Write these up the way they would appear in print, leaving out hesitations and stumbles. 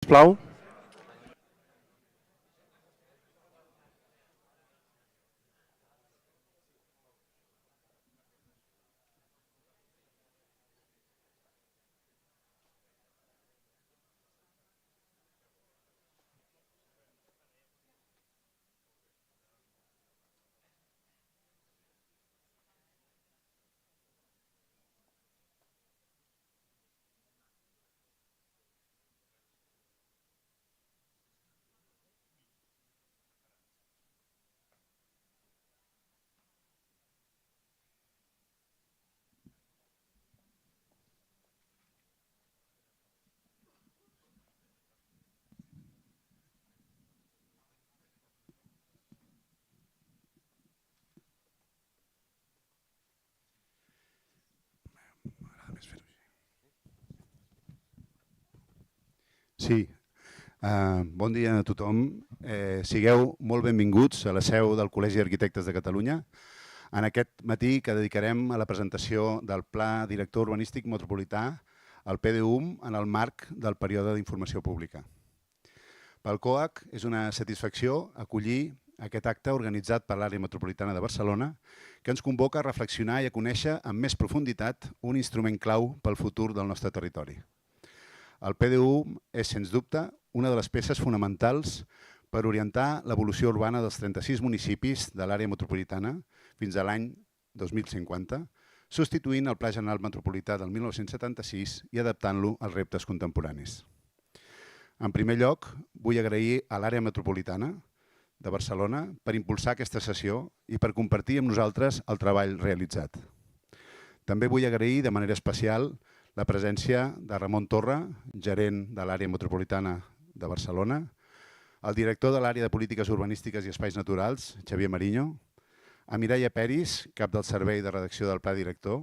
Sisplau. Sí, bon dia a tothom. Sigueu molt benvinguts a la seu del Col·legi d'Arquitectes de Catalunya en aquest matí que dedicarem a la presentació del Pla Director Urbanístic Metropolità, el PDUM, en el marc del període d'informació pública. Pel COAC és una satisfacció acollir aquest acte organitzat per l'Àrea Metropolitana de Barcelona que ens convoca a reflexionar i a conèixer amb més profunditat un instrument clau pel futur del nostre territori. El PDU és, sens dubte, una de les peces fonamentals per orientar l'evolució urbana dels 36 municipis de l'àrea metropolitana fins a l'any 2050, substituint el Pla General Metropolità del 1976 i adaptant-lo als reptes contemporanis. En primer lloc, vull agrair a l'àrea metropolitana de Barcelona per impulsar aquesta sessió i per compartir amb nosaltres el treball realitzat. També vull agrair de manera especial la presència de Ramon Torra, gerent de l'àrea metropolitana de Barcelona, el director de l'àrea de polítiques urbanístiques i espais naturals, Xavier Mariño, a Mireia Peris, cap del servei de redacció del Pla Director,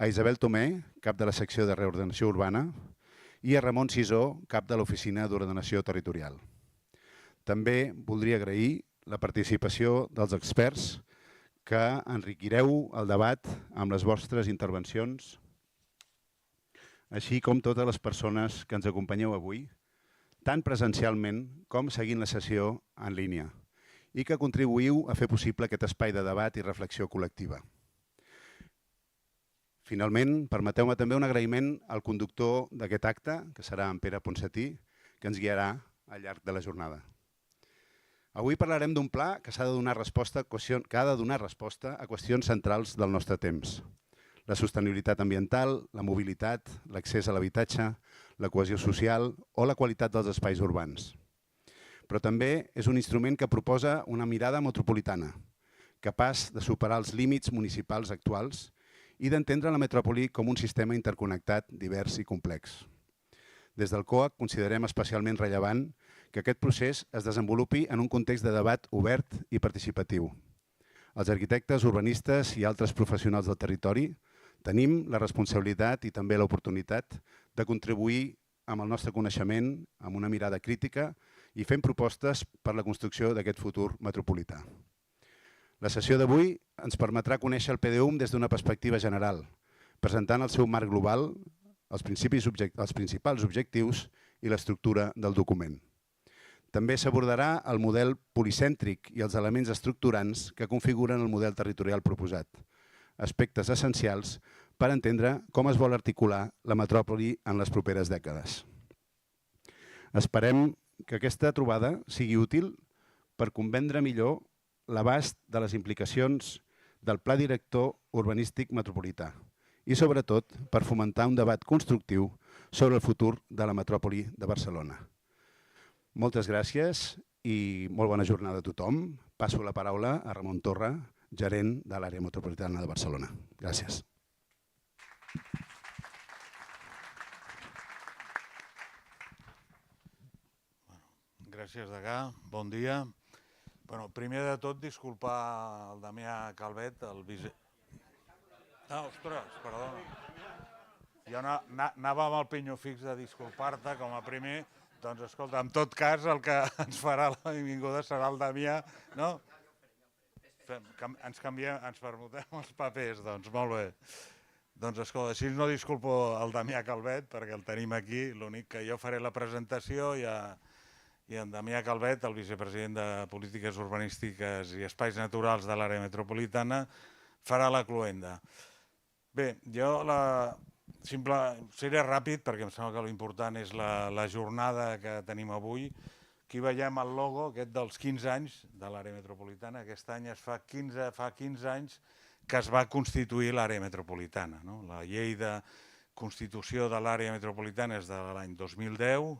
a Isabel Tomé, cap de la secció de reordenació urbana, i a Ramon Sisó, cap de l'Oficina d'Ordenació Territorial. També voldria agrair la participació dels experts que enriquireu el debat amb les vostres intervencions, així com totes les persones que ens acompanyeu avui, tant presencialment com seguint la sessió en línia, i que contribuïu a fer possible aquest espai de debat i reflexió col·lectiva. Finalment, permeteu-me també un agraïment al conductor d'aquest acte, que serà en Pere Ponsatí, que ens guiarà al llarg de la jornada. Avui parlarem d'un pla que ha de donar resposta a qüestions centrals del nostre temps. La sostenibilitat ambiental, la mobilitat, l'accés a l'habitatge, la cohesió social o la qualitat dels espais urbans. Però també és un instrument que proposa una mirada metropolitana, capaç de superar els límits municipals actuals i d'entendre la metròpoli com un sistema interconnectat, divers i complex. Des del COAC considerem especialment rellevant que aquest procés es desenvolupi en un context de debat obert i participatiu. Els arquitectes, urbanistes i altres professionals del territori tenim la responsabilitat i també l'oportunitat de contribuir amb el nostre coneixement, amb una mirada crítica i fent propostes per a la construcció d'aquest futur metropolità. La sessió d'avui ens permetrà conèixer el PDUM des d'una perspectiva general, presentant el seu marc global, els principals objectius i l'estructura del document. També s'abordarà el model policèntric i els elements estructurants que configuren el model territorial proposat, aspectes essencials per entendre com es vol articular la metròpoli en les properes dècades. Esperem que aquesta trobada sigui útil per comprendre millor l'abast de les implicacions del Pla Director Urbanístic Metropolità i, sobretot, per fomentar un debat constructiu sobre el futur de la metròpoli de Barcelona. Moltes gràcies i molt bona jornada a tothom. Passo la paraula a Ramon Torra, gerent de l'àrea metropolitana de Barcelona. Gràcies. Gràcies, degà. Bon dia. Primer de tot, disculpar el Damià Calvet, el vice... Ostres, perdona. Jo anava amb el pinyo fix de disculpar-te com a primer. Doncs, escolta, en tot cas, el que ens farà la benvinguda serà el Damià, no? Ens permutem els papers, doncs, molt bé. Doncs escolta, així no disculpo el Damià Calvet, perquè el tenim aquí, l'únic que jo faré la presentació i en Damià Calvet, el vicepresident de Polítiques Urbanístiques i Espais Naturals de l'àrea metropolitana, farà la cloenda. Bé, jo seré ràpid perquè em sembla que l'important és la jornada que tenim avui. Aquí veiem el logo aquest dels 15 anys de l'àrea metropolitana. Aquest any fa 15 anys que es va constituir l'àrea metropolitana. La llei de constitució de l'àrea metropolitana és de l'any 2010,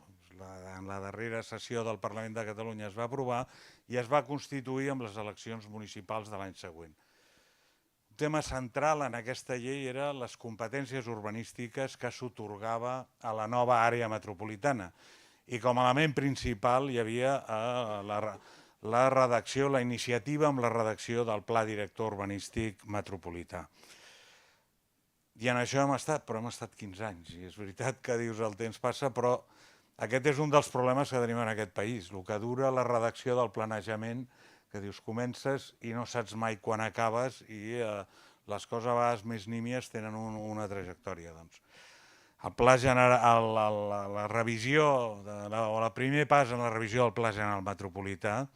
en la darrera sessió del Parlament de Catalunya es va aprovar i es va constituir amb les eleccions municipals de l'any següent. Un tema central en aquesta llei eren les competències urbanístiques que s'atorgava a la nova àrea metropolitana i com a element principal hi havia la redacció, la iniciativa amb la redacció del Pla Director Urbanístic Metropolità. I en això hem estat 15 anys, i és veritat que dius el temps passa, però aquest és un dels problemes que tenim en aquest país, el que dura la redacció del planejament, que dius comences i no saps mai quan acabes i les coses a vegades més nímies tenen una trajectòria. El pla general, la revisió, o el primer pas en la revisió del Pla General Metropolità,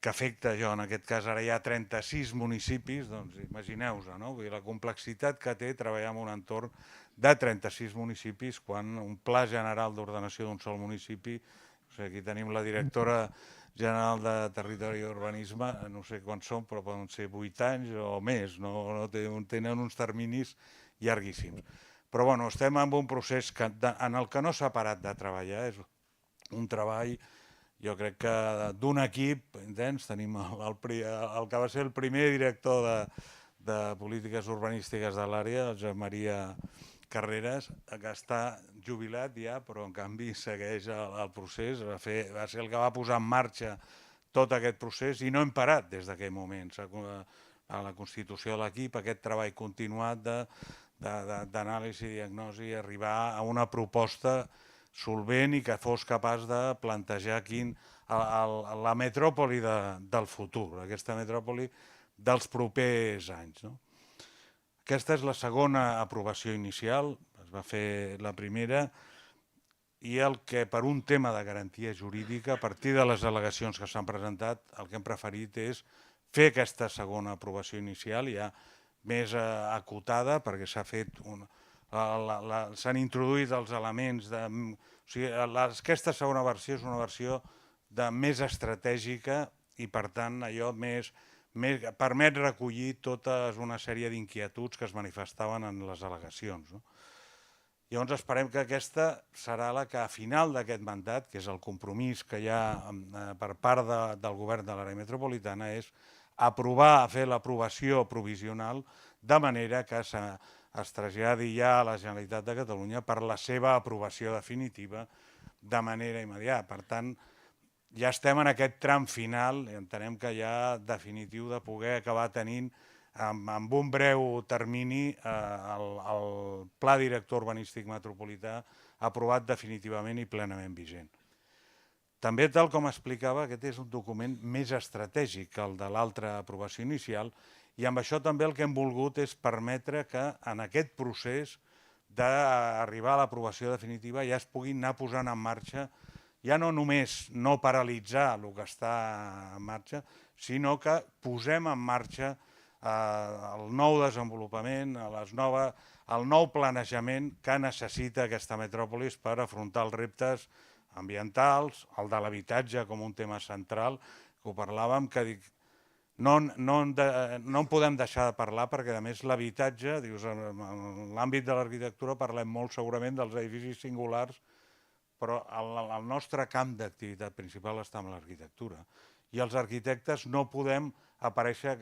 que afecta, en aquest cas ara hi ha 36 municipis, doncs imagineu-vos, la complexitat que té treballar en un entorn de 36 municipis quan un pla general d'ordenació d'un sol municipi, aquí tenim la directora general de Territori i Urbanisme, no sé quants són, però poden ser 8 anys o més, tenen uns terminis llarguíssims. Però bueno, estem en un procés en el que no s'ha parat de treballar, és un treball, jo crec que d'un equip intens, tenim el que va ser el primer director de polítiques urbanístiques de l'àrea, el Josep Maria Carreras, que està jubilat ja, però en canvi segueix el procés, va ser el que va posar en marxa tot aquest procés i no hem parat des d'aquell moment. A la constitució de l'equip, aquest treball continuat d'anàlisi i diagnosi, arribar a una proposta solvent i que fos capaç de plantejar la metròpoli del futur, aquesta metròpoli dels propers anys. Aquesta és la segona aprovació inicial, es va fer la primera, i el que per un tema de garantia jurídica, a partir de les al·legacions que s'han presentat, el que hem preferit és fer aquesta segona aprovació inicial, ja més acotada, perquè s'han introduït els elements aquesta segona versió és una versió més estratègica i per tant allò permet recollir tota una sèrie d'inquietuds que es manifestaven en les al·legacions. Llavors esperem que aquesta serà la que a final d'aquest mandat, que és el compromís que hi ha per part del govern de l'àrea metropolitana, és aprovar, fer l'aprovació provisional de manera que es traslladi ja a la Generalitat de Catalunya per la seva aprovació definitiva de manera immediata. Per tant, ja estem en aquest tram final i entenem que ja definitiu de poder acabar tenint amb un breu termini el Pla Director Urbanístic Metropolità aprovat definitivament i plenament vigent. També, tal com explicava, aquest és un document més estratègic que el de l'altra aprovació inicial i amb això també el que hem volgut és permetre que en aquest procés d'arribar a l'aprovació definitiva ja es puguin anar posant en marxa, ja no només no paralitzar el que està en marxa, sinó que posem en marxa el nou desenvolupament, el nou planejament que necessita aquesta metròpolis per afrontar els reptes ambientals, el de l'habitatge com un tema central, que ho parlàvem, que no en podem deixar de parlar perquè a més l'habitatge, en l'àmbit de l'arquitectura parlem molt segurament dels edificis singulars, però el nostre camp d'activitat principal està en l'arquitectura. I els arquitectes no podem aparèixer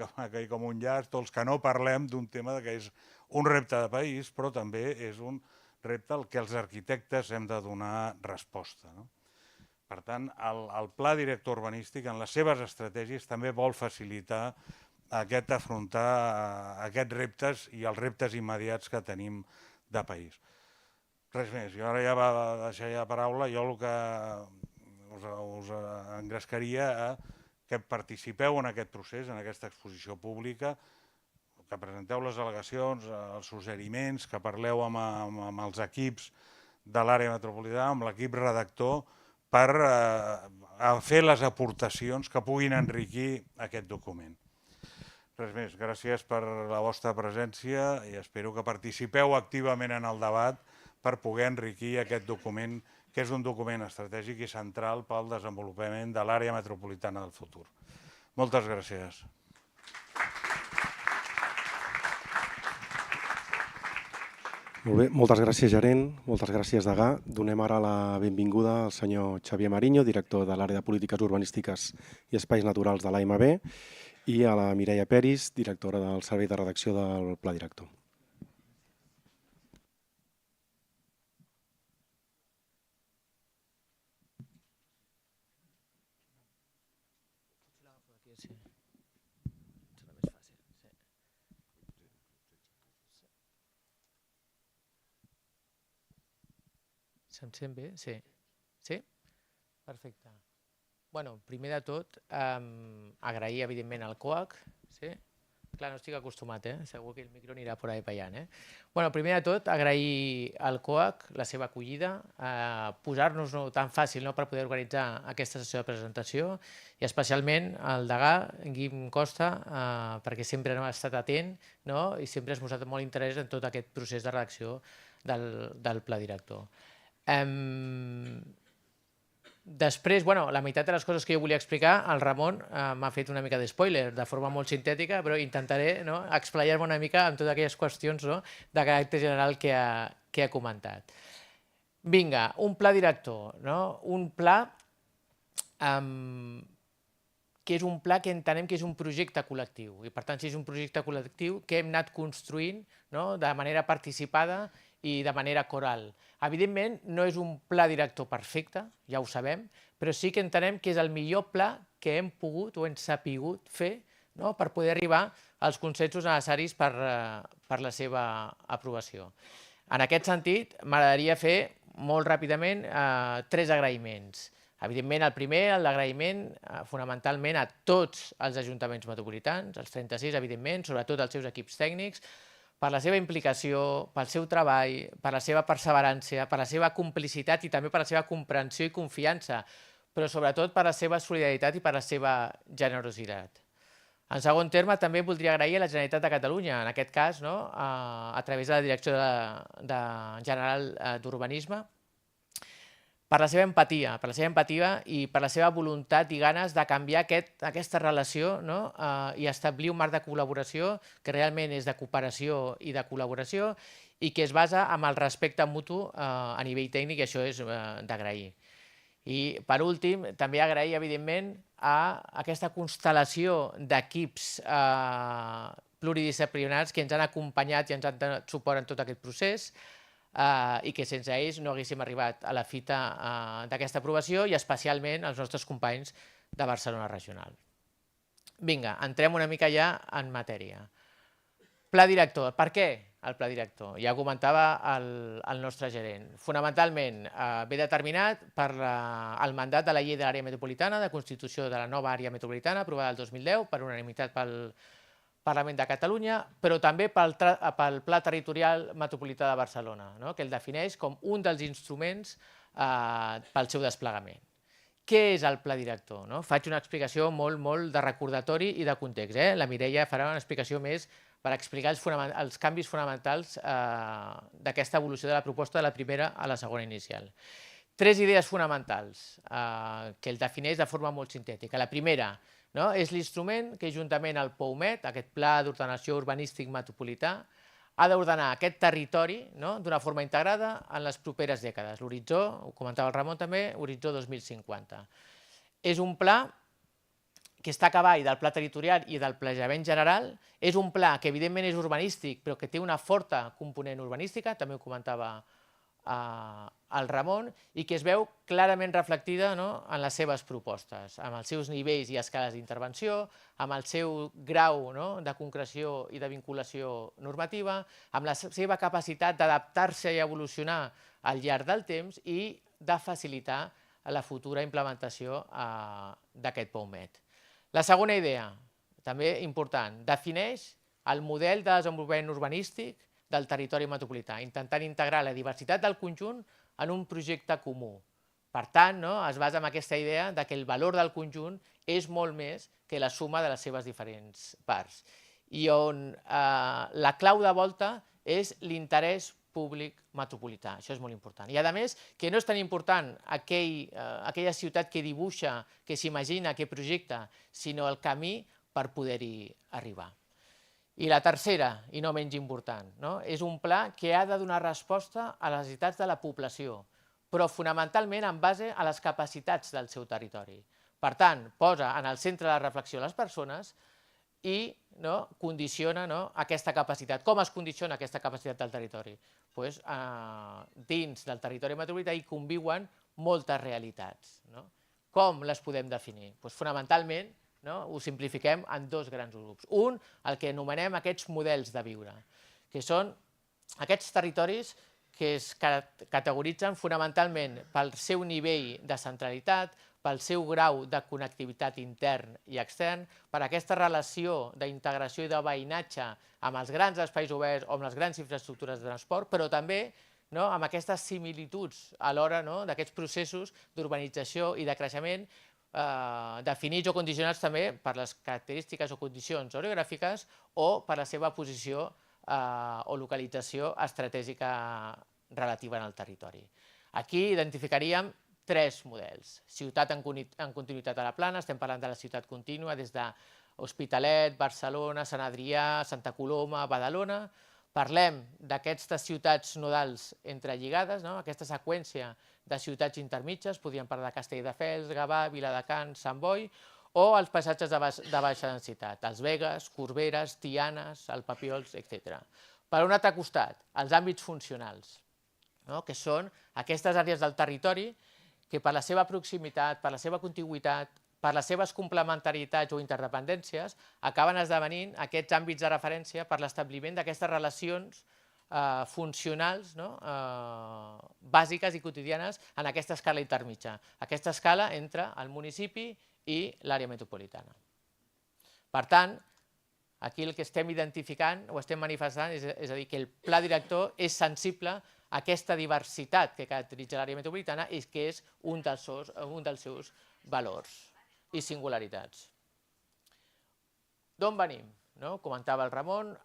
com un llast, tots que no parlem d'un tema que és un repte de país, però també és un repte al que els arquitectes hem de donar resposta. Per tant, el Pla Director Urbanístic en les seves estratègies també vol facilitar afrontar aquests reptes i els reptes immediats que tenim de país. Res més, jo ara ja va deixar la paraula, jo el que us engrescaria a que participeu en aquest procés, en aquesta exposició pública, que presenteu les al·legacions, els suggeriments, que parleu amb els equips de l'àrea metropolitana, amb l'equip redactor, per fer les aportacions que puguin enriquir aquest document. Res més, gràcies per la vostra presència i espero que participeu activament en el debat per poder enriquir aquest document, que és un document estratègic i central pel desenvolupament de l'àrea metropolitana del futur. Moltes gràcies. Molt bé, moltes gràcies, gerent, moltes gràcies, degà. Donem ara la benvinguda al senyor Xavier Mariño, director de l'àrea de polítiques urbanístiques i espais naturals de l'AMB, i a la Mireia Peris, directora del Servei de Redacció del Pla Director. Se'm sent bé? Sí. Sí? Perfecte. Bueno, primer de tot, agrair, evidentment, al COAC. Sí? Clar, no estic acostumat, segur que el micro anirà per ahí ballant. Bueno, primer de tot, agrair al COAC la seva acollida, posar-nos-ho tan fàcil per poder organitzar aquesta sessió de presentació i especialment al degà, Guim Costa, perquè sempre ha estat atent i sempre has mostrat molt interès en tot aquest procés de redacció del pla director. Després, la meitat de les coses que jo volia explicar, el Ramon m'ha fet una mica d'espoiler, de forma molt sintètica, però intentaré explayar-me una mica amb totes aquelles qüestions de caràcter general que ha comentat. Vinga, un pla director, un pla que és un pla que entenem que és un projecte col·lectiu i per tant si és un projecte col·lectiu que hem anat construint de manera participada i de manera coral. Evidentment, no és un pla director perfecte, ja ho sabem, però sí que entenem que és el millor pla que hem pogut o hem sapigut fer per poder arribar als consensos necessaris per la seva aprovació. En aquest sentit, m'agradaria fer molt ràpidament 3 agraïments. Evidentment, el primer, l'agraïment fonamentalment a tots els ajuntaments metropolitans, els 36, evidentment, sobretot als seus equips tècnics, per la seva implicació, pel seu treball, per la seva perseverància, per la seva complicitat i també per la seva comprensió i confiança, però sobretot per la seva solidaritat i per la seva generositat. En segon terme, també voldria agrair a la Generalitat de Catalunya, en aquest cas, a través de la Direcció General d'Urbanisme, per la seva empatia i per la seva voluntat i ganes de canviar aquesta relació i establir un marc de col·laboració que realment és de cooperació i de col·laboració i que es basa en el respecte mutu a nivell tècnic i això és d'agrair. I per últim, també agrair evidentment a aquesta constel·lació d'equips pluridisciplinaris que ens han acompanyat i ens han donat suport en tot aquest procés i que sense ells no haguéssim arribat a la fita d'aquesta aprovació i especialment als nostres companys de Barcelona Regional. Vinga, entrem una mica ja en matèria. Pla director. Per què el pla director? Ja ho comentava el nostre gerent. Fonamentalment ve determinat per el mandat de la llei de l'àrea metropolitana, de constitució de la nova àrea metropolitana aprovada el 2010 per unanimitat pel Parlament de Catalunya, però també pel Pla Territorial Metropolità de Barcelona, que el defineix com un dels instruments pel seu desplegament. Què és el pla director? Faig una explicació molt de recordatori i de context. La Mireia farà una explicació més per explicar els canvis fonamentals d'aquesta evolució de la proposta de la primera a la segona inicial. 3 idees fonamentals que el defineix de forma molt sintètica. La primera és l'instrument que juntament al POUMET, aquest Pla d'Ordenació Urbanístic Metropolità, ha d'ordenar aquest territori d'una forma integrada en les properes dècades. L'horitzó, ho comentava el Ramon també, horitzó 2050. És un pla que està a cavall del pla territorial i del planejament general. És un pla que evidentment és urbanístic, però que té una forta component urbanística, també ho comentava el Ramon, i que es veu clarament reflectida en les seves propostes, amb els seus nivells i escales d'intervenció, amb el seu grau de concreció i de vinculació normativa, amb la seva capacitat d'adaptar-se i evolucionar al llarg del temps i de facilitar la futura implementació d'aquest POUMET. La segona idea, també important, defineix el model de desenvolupament urbanístic del territori metropolità, intentant integrar la diversitat del conjunt en un projecte comú. Per tant, es basa en aquesta idea que el valor del conjunt és molt més que la suma de les seves diferents parts. I on la clau de volta és l'interès públic metropolità. Això és molt important. I, a més, que no és tan important aquella ciutat que dibuixa, que s'imagina, que projecta, sinó el camí per poder-hi arribar. I la tercera, i no menys important, és un pla que ha de donar resposta a les necessitats de la població, però fonamentalment en base a les capacitats del seu territori. Per tant, posa en el centre de la reflexió les persones i condiciona aquesta capacitat. Com es condiciona aquesta capacitat del territori? Dins del territori metropolità hi conviuen moltes realitats. Com les podem definir? Fonamentalment, ho simplifiquem en dos grans grups. Un, el que anomenem aquests models de viure, que són aquests territoris que es categoritzen fonamentalment pel seu nivell de centralitat, pel seu grau de connectivitat intern i extern, per aquesta relació d'integració i de veïnatge amb els grans espais oberts o amb les grans infraestructures de transport, però també amb aquestes similituds a l'hora d'aquests processos d'urbanització i de creixement definits o condicionats també per les característiques o condicions orogràfiques o per la seva posició o localització estratègica relativa en el territori. Aquí identificaríem tres models. Ciutat en continuïtat a la plana, estem parlant de la ciutat contínua des d'Hospitalet, Barcelona, Sant Adrià, Santa Coloma, Badalona. Parlem d'aquestes ciutats nodals entrelligades, aquesta seqüència de ciutats intermitges, podríem parlar de Castelldefels, Gavà, Viladecans, Sant Boi, o els passatges de baixa densitat, els Vegas, Corberes, Tianes, el Papiols, etc. Per un altre costat, els àmbits funcionals, que són aquestes àrees del territori que per la seva proximitat, per la seva contigüitat, per les seves complementarietats o interdependències, acaben esdevenint aquests àmbits de referència per l'establiment d'aquestes relacions funcionals bàsiques i quotidianes en aquesta escala intermitja, aquesta escala entre el municipi i l'àrea metropolitana. Per tant, aquí el que estem identificant o estem manifestant és a dir, que el pla director és sensible a aquesta diversitat que caracteritza l'àrea metropolitana i que és un dels seus valors i singularitats. D'on venim? Comentava el Ramon,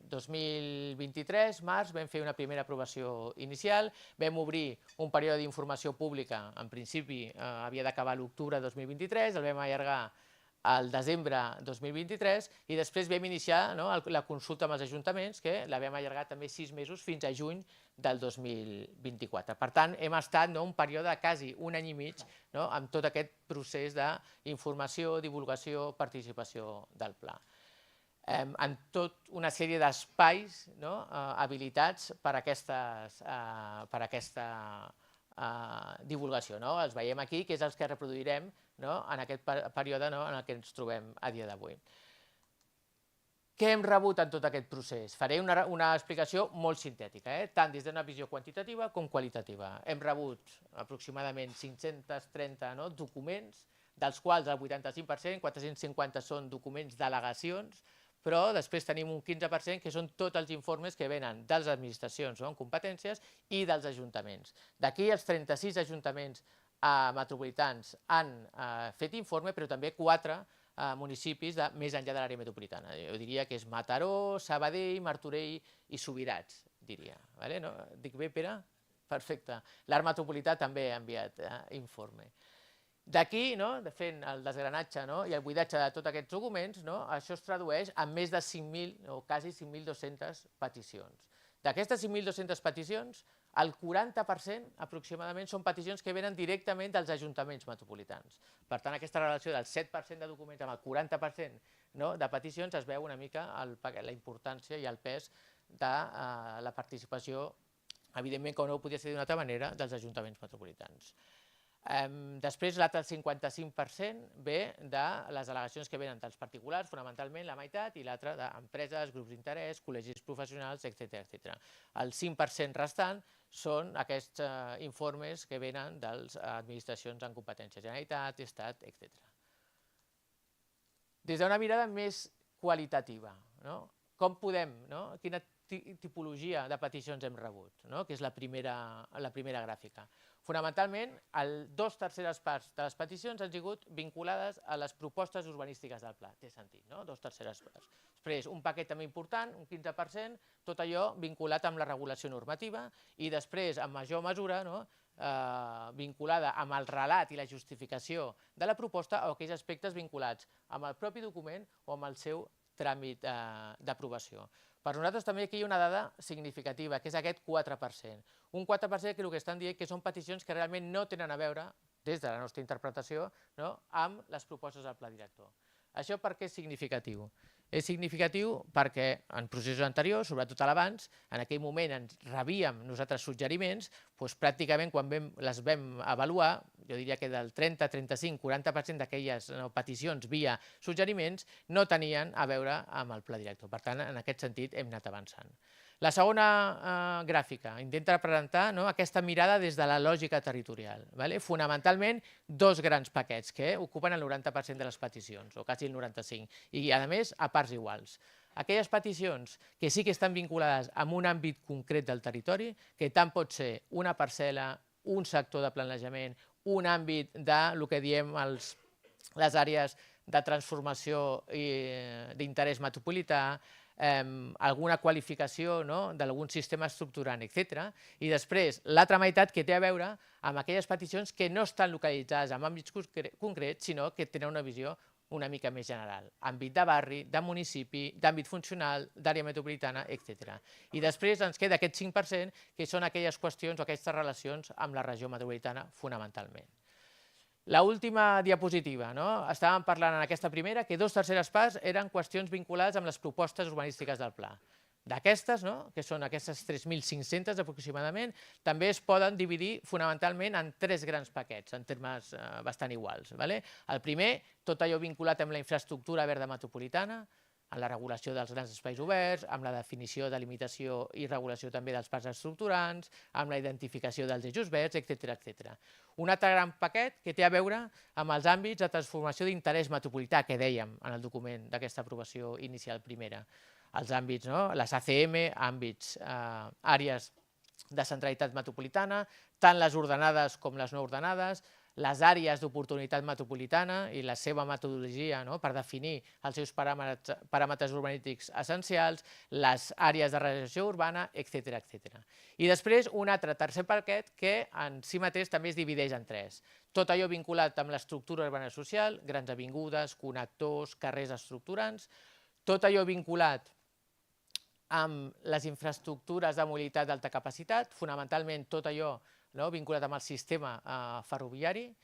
2023, març, vam fer una primera aprovació inicial, vam obrir un període d'informació pública, en principi havia d'acabar l'octubre de 2023, el vam allargar al desembre 2023 i després vam iniciar la consulta amb els ajuntaments, que la vam allargar també 6 mesos fins a juny del 2024. Per tant, hem estat un període de quasi un any i mig amb tot aquest procés d'informació, divulgació, participació del pla. En tot una sèrie d'espais habilitats per aquesta divulgació. Els veiem aquí, que és els que reproduirem en aquest període en el que ens trobem a dia d'avui. Què hem rebut en tot aquest procés? Faré una explicació molt sintètica, tant des d'una visió quantitativa com qualitativa. Hem rebut aproximadament 530 documents, dels quals el 85%, 450 són documents d'al·legacions, però després tenim un 15% que són tots els informes que venen de les administracions amb competències i dels ajuntaments. D'aquí els 36 ajuntaments metropolitans han fet informe, però també 4 municipis més enllà de l'àrea metropolitana. Jo diria que és Mataró, Sabadell, Martorell i Subirats, diria. Dic bé, Pere? Perfecte. L'àrea metropolità també ha enviat informe. D'aquí, fent el desgranatge i el buidatge de tots aquests documents, això es tradueix en més de 5.000 o quasi 5.200 peticions. D'aquestes 5.200 peticions, el 40% aproximadament són peticions que venen directament dels ajuntaments metropolitans. Per tant, aquesta relació del 7% de documents amb el 40% de peticions es veu una mica la importància i el pes de la participació, evidentment, com no ho podia ser d'una altra manera, dels ajuntaments metropolitans. Després, l'altre 55% ve de les al·legacions que venen dels particulars, fonamentalment la meitat, i l'altre d'empreses, grups d'interès, col·legis professionals, etc. El 5% restant són aquests informes que venen de les administracions en competència, Generalitat, Estat, etc. Des d'una mirada més qualitativa, Com podem, quina tipologia de peticions hem rebut, que és la primera gràfica. Fonamentalment, 2/3 parts de les peticions han sigut vinculades a les propostes urbanístiques del pla. Té sentit, 2/3 parts. Després, un paquet també important, un 15%, tot allò vinculat amb la regulació normativa i després, en major mesura, vinculada amb el relat i la justificació de la proposta o aquells aspectes vinculats amb el propi document o amb el seu tràmit d'aprovació. Per nosaltres també aquí hi ha una dada significativa, que és aquest 4%. Un 4% que el que estan dient que són peticions que realment no tenen a veure, des de la nostra interpretació, amb les propostes del pla director. Això per què és significatiu? És significatiu perquè en processos anteriors, sobretot a l'abans, en aquell moment ens rebíem nosaltres suggeriments, doncs pràcticament quan les vam avaluar, jo diria que del 30, 35, 40% d'aquelles peticions via suggeriments no tenien a veure amb el pla director. Per tant, en aquest sentit hem anat avançant. La segona gràfica intenta representar aquesta mirada des de la lògica territorial. Fonamentalment, dos grans paquets que ocupen el 90% de les peticions, o quasi el 95%, i a més a parts iguals. Aquelles peticions que sí que estan vinculades amb un àmbit concret del territori, que tant pot ser una parcel·la, un sector de planejament, un àmbit del que diem les àrees de transformació d'interès metropolità, alguna qualificació d'algun sistema estructurant, etc. I després, l'altra meitat que té a veure amb aquelles peticions que no estan localitzades en àmbits concrets, sinó que tenen una visió una mica més general. Àmbit de barri, de municipi, d'àmbit funcional, d'àrea metropolitana, etc. I després ens queda aquest 5%, que són aquelles qüestions o aquestes relacions amb la regió metropolitana, fonamentalment. L'última diapositiva, estàvem parlant en aquesta primera que 2/3 parts eren qüestions vinculades amb les propostes urbanístiques del pla. D'aquestes, que són aquestes 3.500 aproximadament, també es poden dividir fonamentalment en tres grans paquets, en termes bastant iguals. El primer, tot allò vinculat amb la infraestructura verda metropolitana, en la regulació dels grans espais oberts, amb la definició, delimitació i regulació també dels parcs estructurants, amb la identificació dels eixos verds, etc. Un altre gran paquet que té a veure amb els àmbits de transformació d'interès metropolità que dèiem en el document d'aquesta aprovació inicial primera. Els àmbits, les ACM, àmbits, àrees de centralitat metropolitana, tant les ordenades com les no ordenades, les àrees d'oportunitat metropolitana i la seva metodologia per definir els seus paràmetres urbanístics essencials, les àrees de regeneració urbana, etc. I després un altre tercer paquet que en si mateix també es divideix en tres. Tot allò vinculat amb l'estructura urbana social, grans avingudes, connectors, carrers estructurants, tot allò vinculat amb les infraestructures de mobilitat d'alta capacitat, fonamentalment tot allò vinculat amb el sistema ferroviari,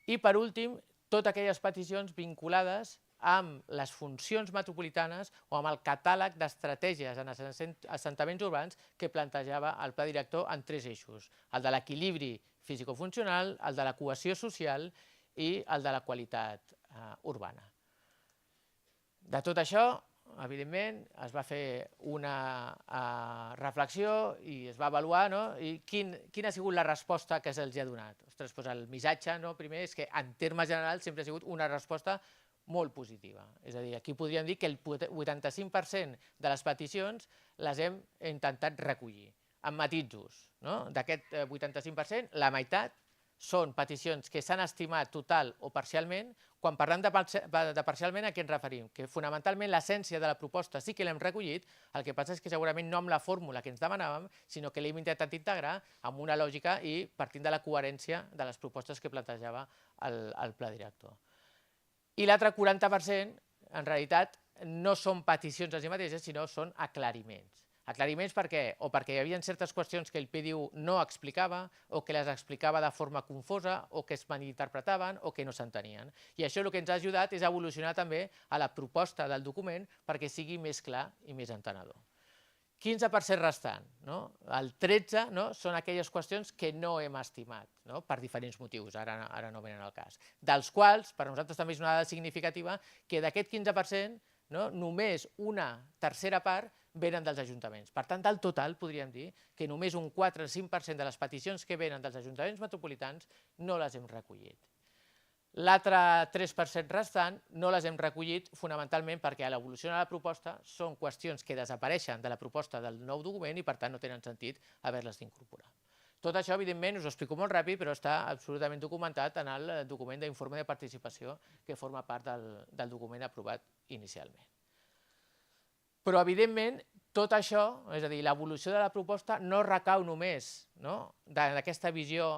i per últim, totes aquelles peticions vinculades amb les funcions metropolitanes o amb el catàleg d'estratègies en assentaments urbans que plantejava el pla director en tres eixos: el de l'equilibri físico-funcional, el de la cohesió social i el de la qualitat urbana. De tot això, evidentment, es va fer una reflexió i es va avaluar i quina ha sigut la resposta que se'ls ha donat. El missatge primer és que en termes generals sempre ha sigut una resposta molt positiva. És a dir, aquí podríem dir que el 85% de les peticions les hem intentat recollir, amb matisos. D'aquest 85%, la meitat són peticions que s'han estimat total o parcialment. Quan parlem de parcialment, a què ens referim? Que fonamentalment l'essència de la proposta sí que l'hem recollit, el que passa és que segurament no amb la fórmula que ens demanàvem, sinó que l'hem intentat integrar amb una lògica i partint de la coherència de les propostes que plantejava el pla director. I l'altre 40%, en realitat, no són peticions en si mateixes, sinó són aclariments. Aclariments per què? O perquè hi havia certes qüestions que el PDU no explicava, o que les explicava de forma confosa, o que es malinterpretaven, o que no s'entenien. I això el que ens ha ajudat és a evolucionar també a la proposta del document perquè sigui més clar i més entenedor. 15% restant, el 13% són aquelles qüestions que no hem estimat, per diferents motius, ara no venen al cas. Dels quals, per nosaltres també és una dada significativa, que d'aquest 15%, només una tercera part venen dels ajuntaments. Per tant, del total podríem dir que només un 4 o 5% de les peticions que venen dels ajuntaments metropolitans no les hem recollit. L'altre 3% restant no les hem recollit fonamentalment perquè a l'evolució de la proposta són qüestions que desapareixen de la proposta del nou document i per tant no tenen sentit haver-les d'incorporar. Tot això, evidentment, us ho explico molt ràpid, però està absolutament documentat en el document d'informe de participació que forma part del document aprovat inicialment. Però, evidentment, tot això, és a dir, l'evolució de la proposta no recau només d'aquesta visió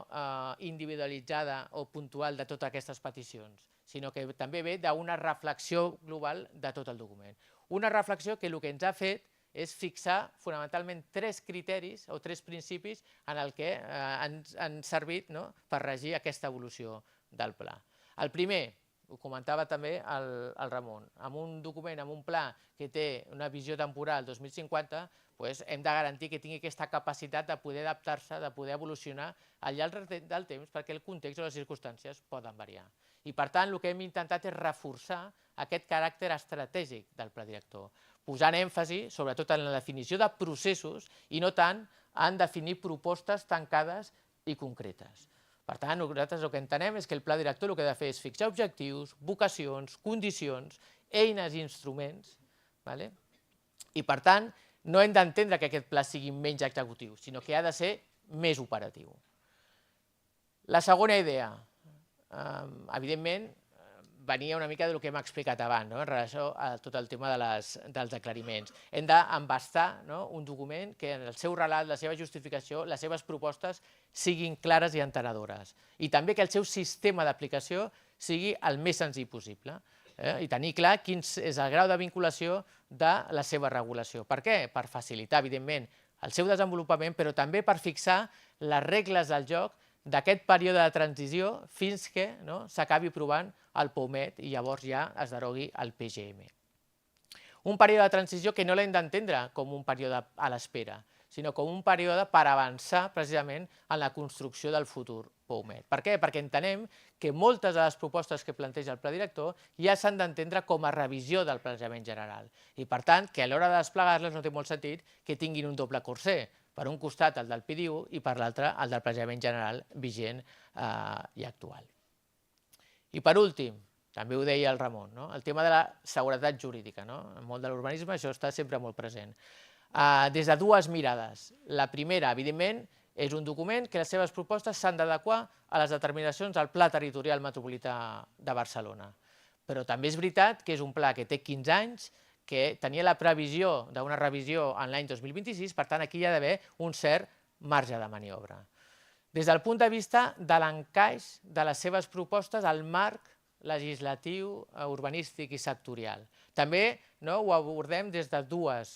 individualitzada o puntual de totes aquestes peticions, sinó que també ve d'una reflexió global de tot el document. Una reflexió que el que ens ha fet és fixar fonamentalment 3 criteris o 3 principis en el que han servit per regir aquesta evolució del pla. El primer, ho comentava també el Ramon, amb un document, amb un pla que té una visió temporal 2050, hem de garantir que tingui aquesta capacitat de poder adaptar-se, de poder evolucionar al llarg del temps perquè el context o les circumstàncies poden variar. I per tant el que hem intentat és reforçar aquest caràcter estratègic del pla director, posant èmfasi sobretot en la definició de processos i no tant en definir propostes tancades i concretes. Per tant, nosaltres el que entenem és que el pla director el que ha de fer és fixar objectius, vocacions, condicions, eines i instruments, i per tant no hem d'entendre que aquest pla sigui menys executiu, sinó que ha de ser més operatiu. La segona idea, evidentment, venia una mica del que hem explicat abans, en relació a tot el tema dels aclariments. Hem d'embastar un document que en el seu relat, la seva justificació, les seves propostes siguin clares i entenedores. I també que el seu sistema d'aplicació sigui el més senzill possible i tenir clar quin és el grau de vinculació de la seva regulació. Per què? Per facilitar, evidentment, el seu desenvolupament, però també per fixar les regles del joc d'aquest període de transició fins que s'acabi aprovant el POUMED i llavors ja es derogui el PGM. Un període de transició que no l'hem d'entendre com un període a l'espera, sinó com un període per avançar precisament en la construcció del futur POUMED. Per què? Perquè entenem que moltes de les propostes que planteja el pla director ja s'han d'entendre com a revisió del planejament general i per tant que a l'hora de desplegar-les no té molt sentit que tinguin un doble corser, per un costat el del PDU i per l'altre el del planejament general vigent i actual. I per últim, també ho deia el Ramon, el tema de la seguretat jurídica. En molt de l'urbanisme això està sempre molt present. Des de dues mirades. La primera, evidentment, és un document que les seves propostes s'han d'adequar a les determinacions del Pla Territorial Metropolità de Barcelona. Però també és veritat que és un pla que té 15 anys, que tenia la previsió d'una revisió en l'any 2026, per tant aquí hi ha d'haver un cert marge de maniobra. Des del punt de vista de l'encaix de les seves propostes al marc legislatiu, urbanístic i sectorial. També ho abordem des de dues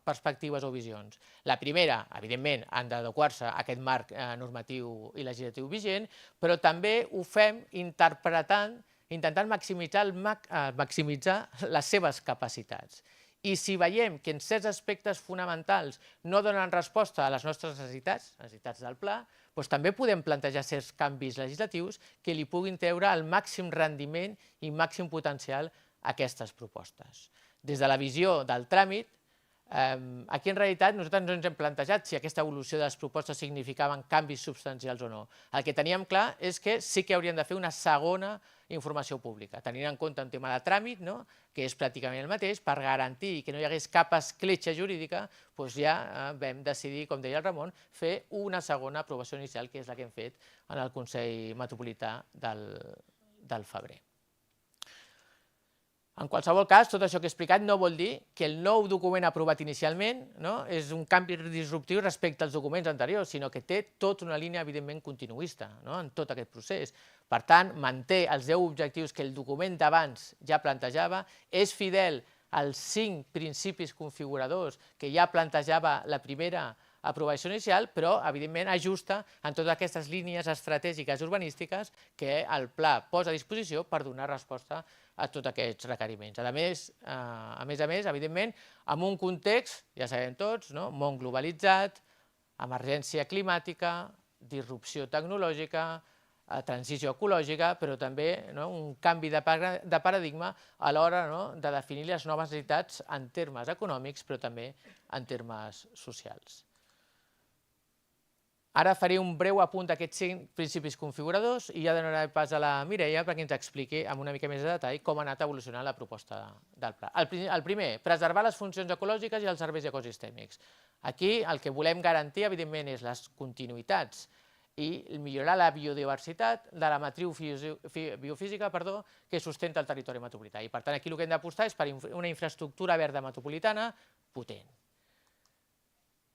perspectives o visions. La primera, evidentment, han d'adequar-se a aquest marc normatiu i legislatiu vigent, però també ho fem intentant maximitzar les seves capacitats. I si veiem que en certs aspectes fonamentals no donen resposta a les nostres necessitats del pla, doncs també podem plantejar certs canvis legislatius que li puguin treure el màxim rendiment i màxim potencial a aquestes propostes. Des de la visió del tràmit, aquí en realitat nosaltres no ens hem plantejat si aquesta evolució de les propostes significaven canvis substancials o no. El que teníem clar és que sí que hauríem de fer una segona informació pública, tenint en compte un tema de tràmit, que és pràcticament el mateix, per garantir que no hi hagués cap escletxa jurídica, doncs ja vam decidir, com deia el Ramon, fer una segona aprovació inicial, que és la que hem fet en el Consell Metropolità del febrer. En qualsevol cas, tot això que he explicat no vol dir que el nou document aprovat inicialment és un canvi disruptiu respecte als documents anteriors, sinó que té tota una línia, evidentment, continuista en tot aquest procés. Per tant, manté els 10 objectius que el document d'abans ja plantejava, és fidel als 5 principis configuradors que ja plantejava la primera aprovació inicial, però, evidentment, ajusta en totes aquestes línies estratègiques urbanístiques que el pla posa a disposició per donar resposta a tots aquests requeriments. A més, evidentment, en un context, ja sabem tots, món globalitzat, emergència climàtica, disrupció tecnològica, transició ecològica, però també un canvi de paradigma a l'hora de definir les noves necessitats en termes econòmics, però també en termes socials. Ara faré un breu apunt d'aquests 5 principis configuradors i ja donaré pas a la Mireia perquè ens expliqui amb una mica més de detall com ha anat evolucionant la proposta del pla. El primer, preservar les funcions ecològiques i els serveis ecosistèmics. Aquí el que volem garantir, evidentment, és les continuïtats i millorar la biodiversitat de la matriu biofísica que sustenta el territori metropolità. I per tant, aquí el que hem d'apostar és per una infraestructura verda metropolitana potent.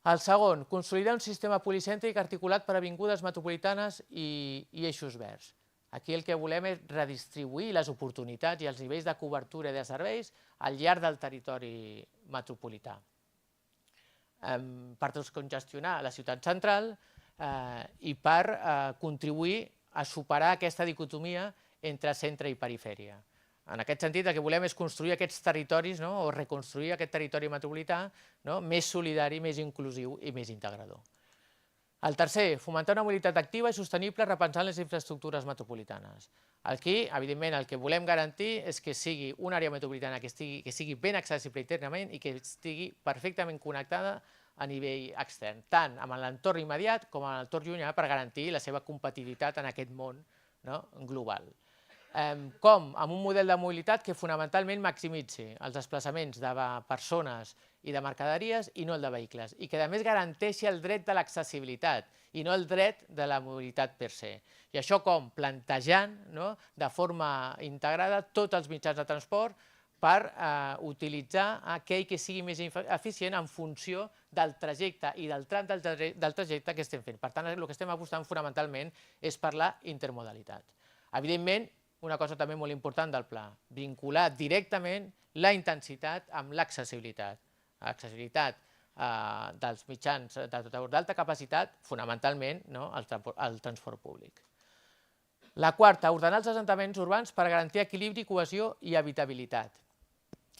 El segon, consolidar un sistema policèntric articulat per avingudes metropolitanes i eixos verds. Aquí el que volem és redistribuir les oportunitats i els nivells de cobertura de serveis al llarg del territori metropolità. Per descongestionar la ciutat central i per contribuir a superar aquesta dicotomia entre centre i perifèria. En aquest sentit, el que volem és construir aquests territoris o reconstruir aquest territori metropolità més solidari, més inclusiu i més integrador. El tercer, fomentar una mobilitat activa i sostenible repensant les infraestructures metropolitanes. Aquí, evidentment, el que volem garantir és que sigui una àrea metropolitana que sigui ben accessible internament i que estigui perfectament connectada a nivell extern, tant amb l'entorn immediat com amb l'entorn llunyà per garantir la seva competitivitat en aquest món global. Com? Amb un model de mobilitat que fonamentalment maximitzi els desplaçaments de persones i de mercaderies i no el de vehicles, i que a més garanteixi el dret de l'accessibilitat i no el dret de la mobilitat per se. I això com? Plantejant de forma integrada tots els mitjans de transport per utilitzar aquell que sigui més eficient en funció del trajecte i del tram del trajecte que estem fent. Per tant, el que estem apostant fonamentalment és per la intermodalitat. Evidentment, una cosa també molt important del pla, vincular directament la intensitat amb l'accessibilitat. L'accessibilitat dels mitjans d'alta capacitat, fonamentalment el transport públic. La quarta, ordenar els assentaments urbans per garantir equilibri, cohesió i habitabilitat.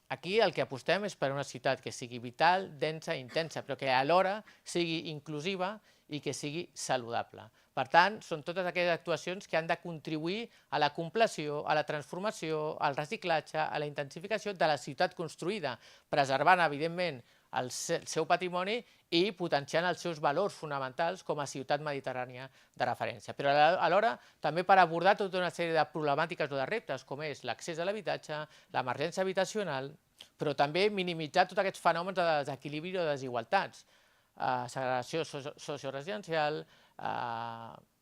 Aquí el que apostem és per una ciutat que sigui vital, densa i intensa, però que alhora sigui inclusiva i que sigui saludable. Per tant, són totes aquelles actuacions que han de contribuir a la compleció, a la transformació, al reciclatge, a la intensificació de la ciutat construïda, preservant, evidentment, el seu patrimoni i potenciant els seus valors fonamentals com a ciutat mediterrània de referència. Però alhora també per abordar tota una sèrie de problemàtiques o de reptes, com és l'accés a l'habitatge, l'emergència habitacional, però també minimitzar tots aquests fenòmens de desequilibri o de desigualtats, segregació socioresidencial,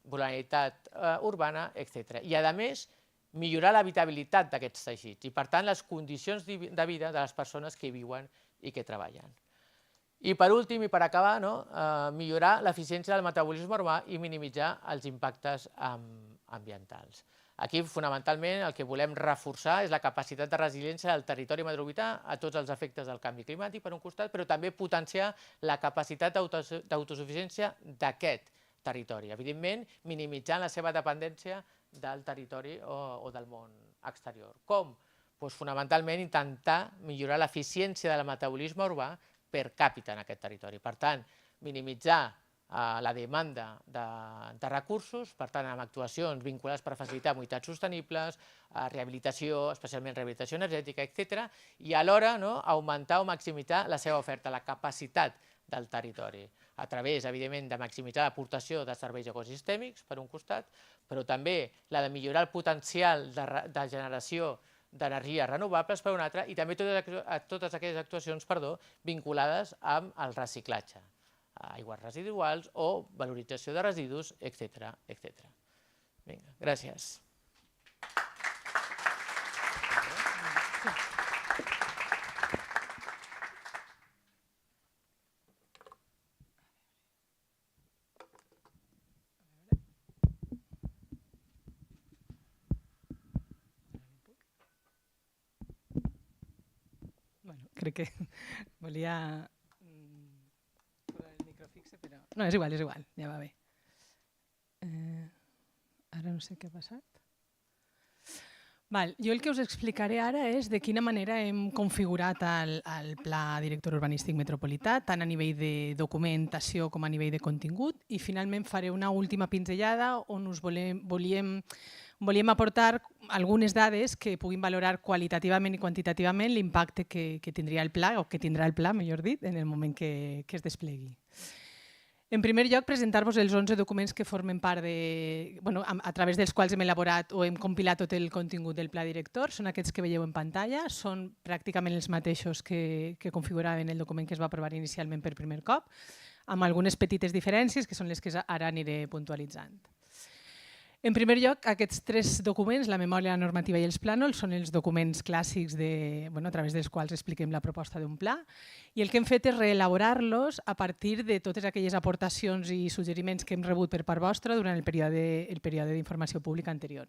vulnerabilitat urbana, etc. I, a més, millorar l'habitabilitat d'aquests teixits i, per tant, les condicions de vida de les persones que hi viuen i que treballen. I, per últim, i per acabar, millorar l'eficiència del metabolisme urbà i minimitzar els impactes ambientals. Aquí, fonamentalment, el que volem reforçar és la capacitat de resiliència del territori metropolità a tots els efectes del canvi climàtic, per un costat, però també potenciar la capacitat d'autosuficiència d'aquest territori. Evidentment, minimitzant la seva dependència del territori o del món exterior. Com? Fonamentalment, intentar millorar l'eficiència del metabolisme urbà per càpita en aquest territori. Per tant, minimitzar la demanda de recursos, per tant, amb actuacions vinculades per facilitar mobilitats sostenibles, rehabilitació, especialment rehabilitació energètica, etc., i alhora augmentar o maximitzar la seva oferta, la capacitat del territori, a través, evidentment, de maximitzar l'aportació de serveis ecosistèmics, per un costat, però també la de millorar el potencial de generació d'energies renovables, per un altre, i també totes aquelles actuacions vinculades amb el reciclatge, aigües residuals o valorització de residus, etc. Vinga, gràcies. Crec que volia... el micro fixe, però... No, és igual, ja va bé. Ara no sé què ha passat. Jo el que us explicaré ara és de quina manera hem configurat el Pla Director Urbanístic Metropolità, tant a nivell de documentació com a nivell de contingut, i finalment faré una última pinzellada on us volíem aportar algunes dades que puguin valorar qualitativament i quantitativament l'impacte que tindria el pla, o que tindrà el pla, millor dit, en el moment que es desplegui. En primer lloc, presentar-vos els 11 documents que formen part a través dels quals hem elaborat o hem compilat tot el contingut del pla director. Són aquests que veieu en pantalla, són pràcticament els mateixos que configuraven el document que es va aprovar inicialment per primer cop, amb algunes petites diferències que són les que ara aniré puntualitzant. En primer lloc, aquests 3 documents, la memòria, la normativa i els plànols, són els documents clàssics a través dels quals expliquem la proposta d'un pla, i el que hem fet és reelaborar-los a partir de totes aquelles aportacions i suggeriments que hem rebut per part vostra durant el període d'informació pública anterior.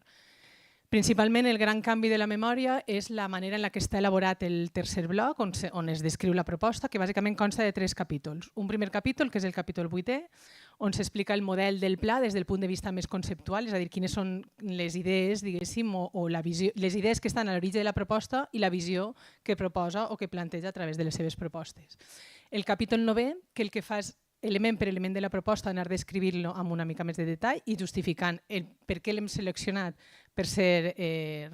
Principalment, el gran canvi de la memòria és la manera en la que està elaborat el tercer bloc, on es descriu la proposta, que bàsicament consta de 3 capítols. Un primer capítol, que és el capítol 8è, on s'explica el model del pla des del punt de vista més conceptual, és a dir, quines són les idees, diguéssim, o la visió, les idees que estan a l'origen de la proposta i la visió que proposa o que planteja a través de les seves propostes. El capítol 9è, que el que fa és element per element de la proposta, anar descrivint-lo amb una mica més de detall i justificant per què l'hem seleccionat per ser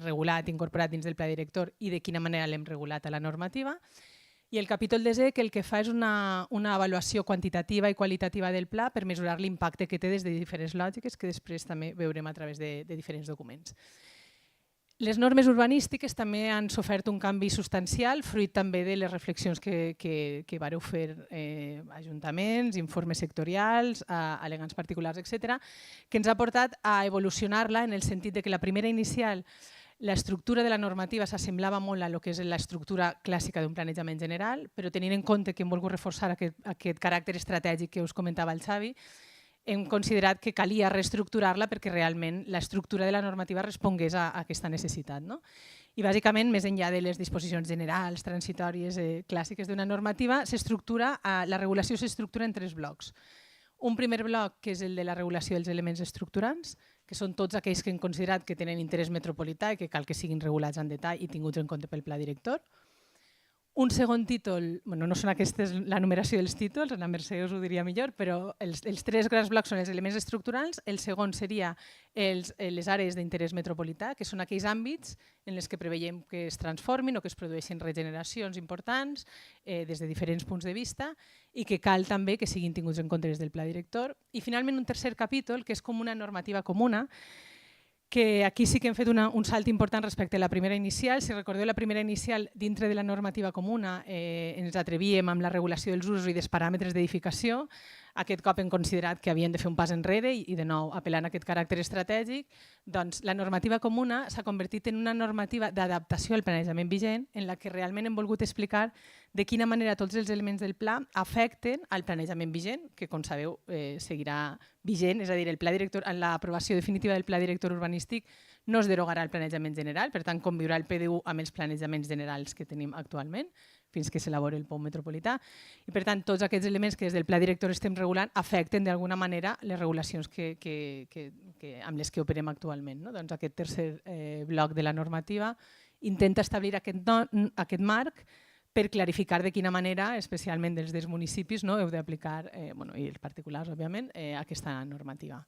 regulat, incorporat dins del pla director i de quina manera l'hem regulat a la normativa. I el capítol 10è, que el que fa és una avaluació quantitativa i qualitativa del pla per mesurar l'impacte que té des de diferents lògiques que després també veurem a través de diferents documents. Les normes urbanístiques també han sofert un canvi substancial, fruit també de les reflexions que vareu fer ajuntaments, informes sectorials, al·legants particulars, etc., que ens ha portat a evolucionar-la en el sentit de que la primera inicial, l'estructura de la normativa s'assemblava molt a lo que és l'estructura clàssica d'un planejament general, però tenint en compte que hem volgut reforçar aquest caràcter estratègic que us comentava el Xavi, hem considerat que calia reestructurar-la perquè realment l'estructura de la normativa respongués a aquesta necessitat. I bàsicament, més enllà de les disposicions generals, transitòries, clàssiques d'una normativa, la regulació s'estructura en 3 blocs. Un primer bloc, que és el de la regulació dels elements estructurants, que són tots aquells que hem considerat que tenen interès metropolità i que cal que siguin regulats en detall i tinguts en compte pel pla director. Un segon títol, no són aquesta la numeració dels títols, la Mercè us ho diria millor, però els 3 grans blocs són els elements estructurals, el segon seria les àrees d'interès metropolità, que són aquells àmbits en els que preveiem que es transformin o que es produeixin regeneracions importants des de diferents punts de vista i que cal també que siguin tinguts en compte des del pla director. I finalment un tercer capítol, que és com una normativa comuna, que aquí sí que hem fet un salt important respecte a la primera inicial. Si recordeu, la primera inicial, dintre de la normativa comuna, ens atrevíem amb la regulació dels usos i dels paràmetres d'edificació. Aquest cop hem considerat que havien de fer un pas enrere i, de nou, apel·lant a aquest caràcter estratègic, doncs la normativa comuna s'ha convertit en una normativa d'adaptació al planejament vigent en la que realment hem volgut explicar de quina manera tots els elements del pla afecten al planejament vigent, que, com sabeu, seguirà vigent, és a dir, l'aprovació definitiva del pla director urbanístic no es derogarà el planejament general, per tant, conviurà el PDU amb els planejaments generals que tenim actualment, fins que s'elabori el POU metropolità. I, per tant, tots aquests elements que des del pla director estem regulant afecten d'alguna manera les regulacions amb les que operem actualment. Doncs aquest tercer bloc de la normativa intenta establir aquest marc per clarificar de quina manera, especialment dels municipis, heu d'aplicar, i els particulars, òbviament, aquesta normativa.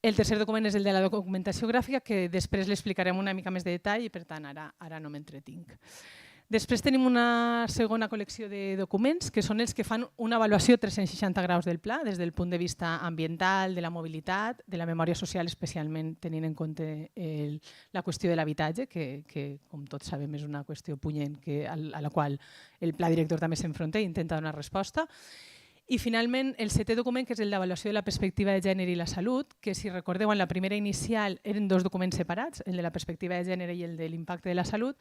El tercer document és el de la documentació gràfica, que després l'explicarem una mica més de detall i, per tant, ara no m'entretinc. Després tenim una segona col·lecció de documents que són els que fan una avaluació 360 graus del pla, des del punt de vista ambiental, de la mobilitat, de la memòria social, especialment tenint en compte la qüestió de l'habitatge, que com tots sabem és una qüestió punyent a la qual el pla director també s'enfronta i intenta donar resposta. I finalment el setè document, que és el d'avaluació de la perspectiva de gènere i la salut, que si recordeu en la primera inicial eren 2 documents separats, el de la perspectiva de gènere i el de l'impacte de la salut,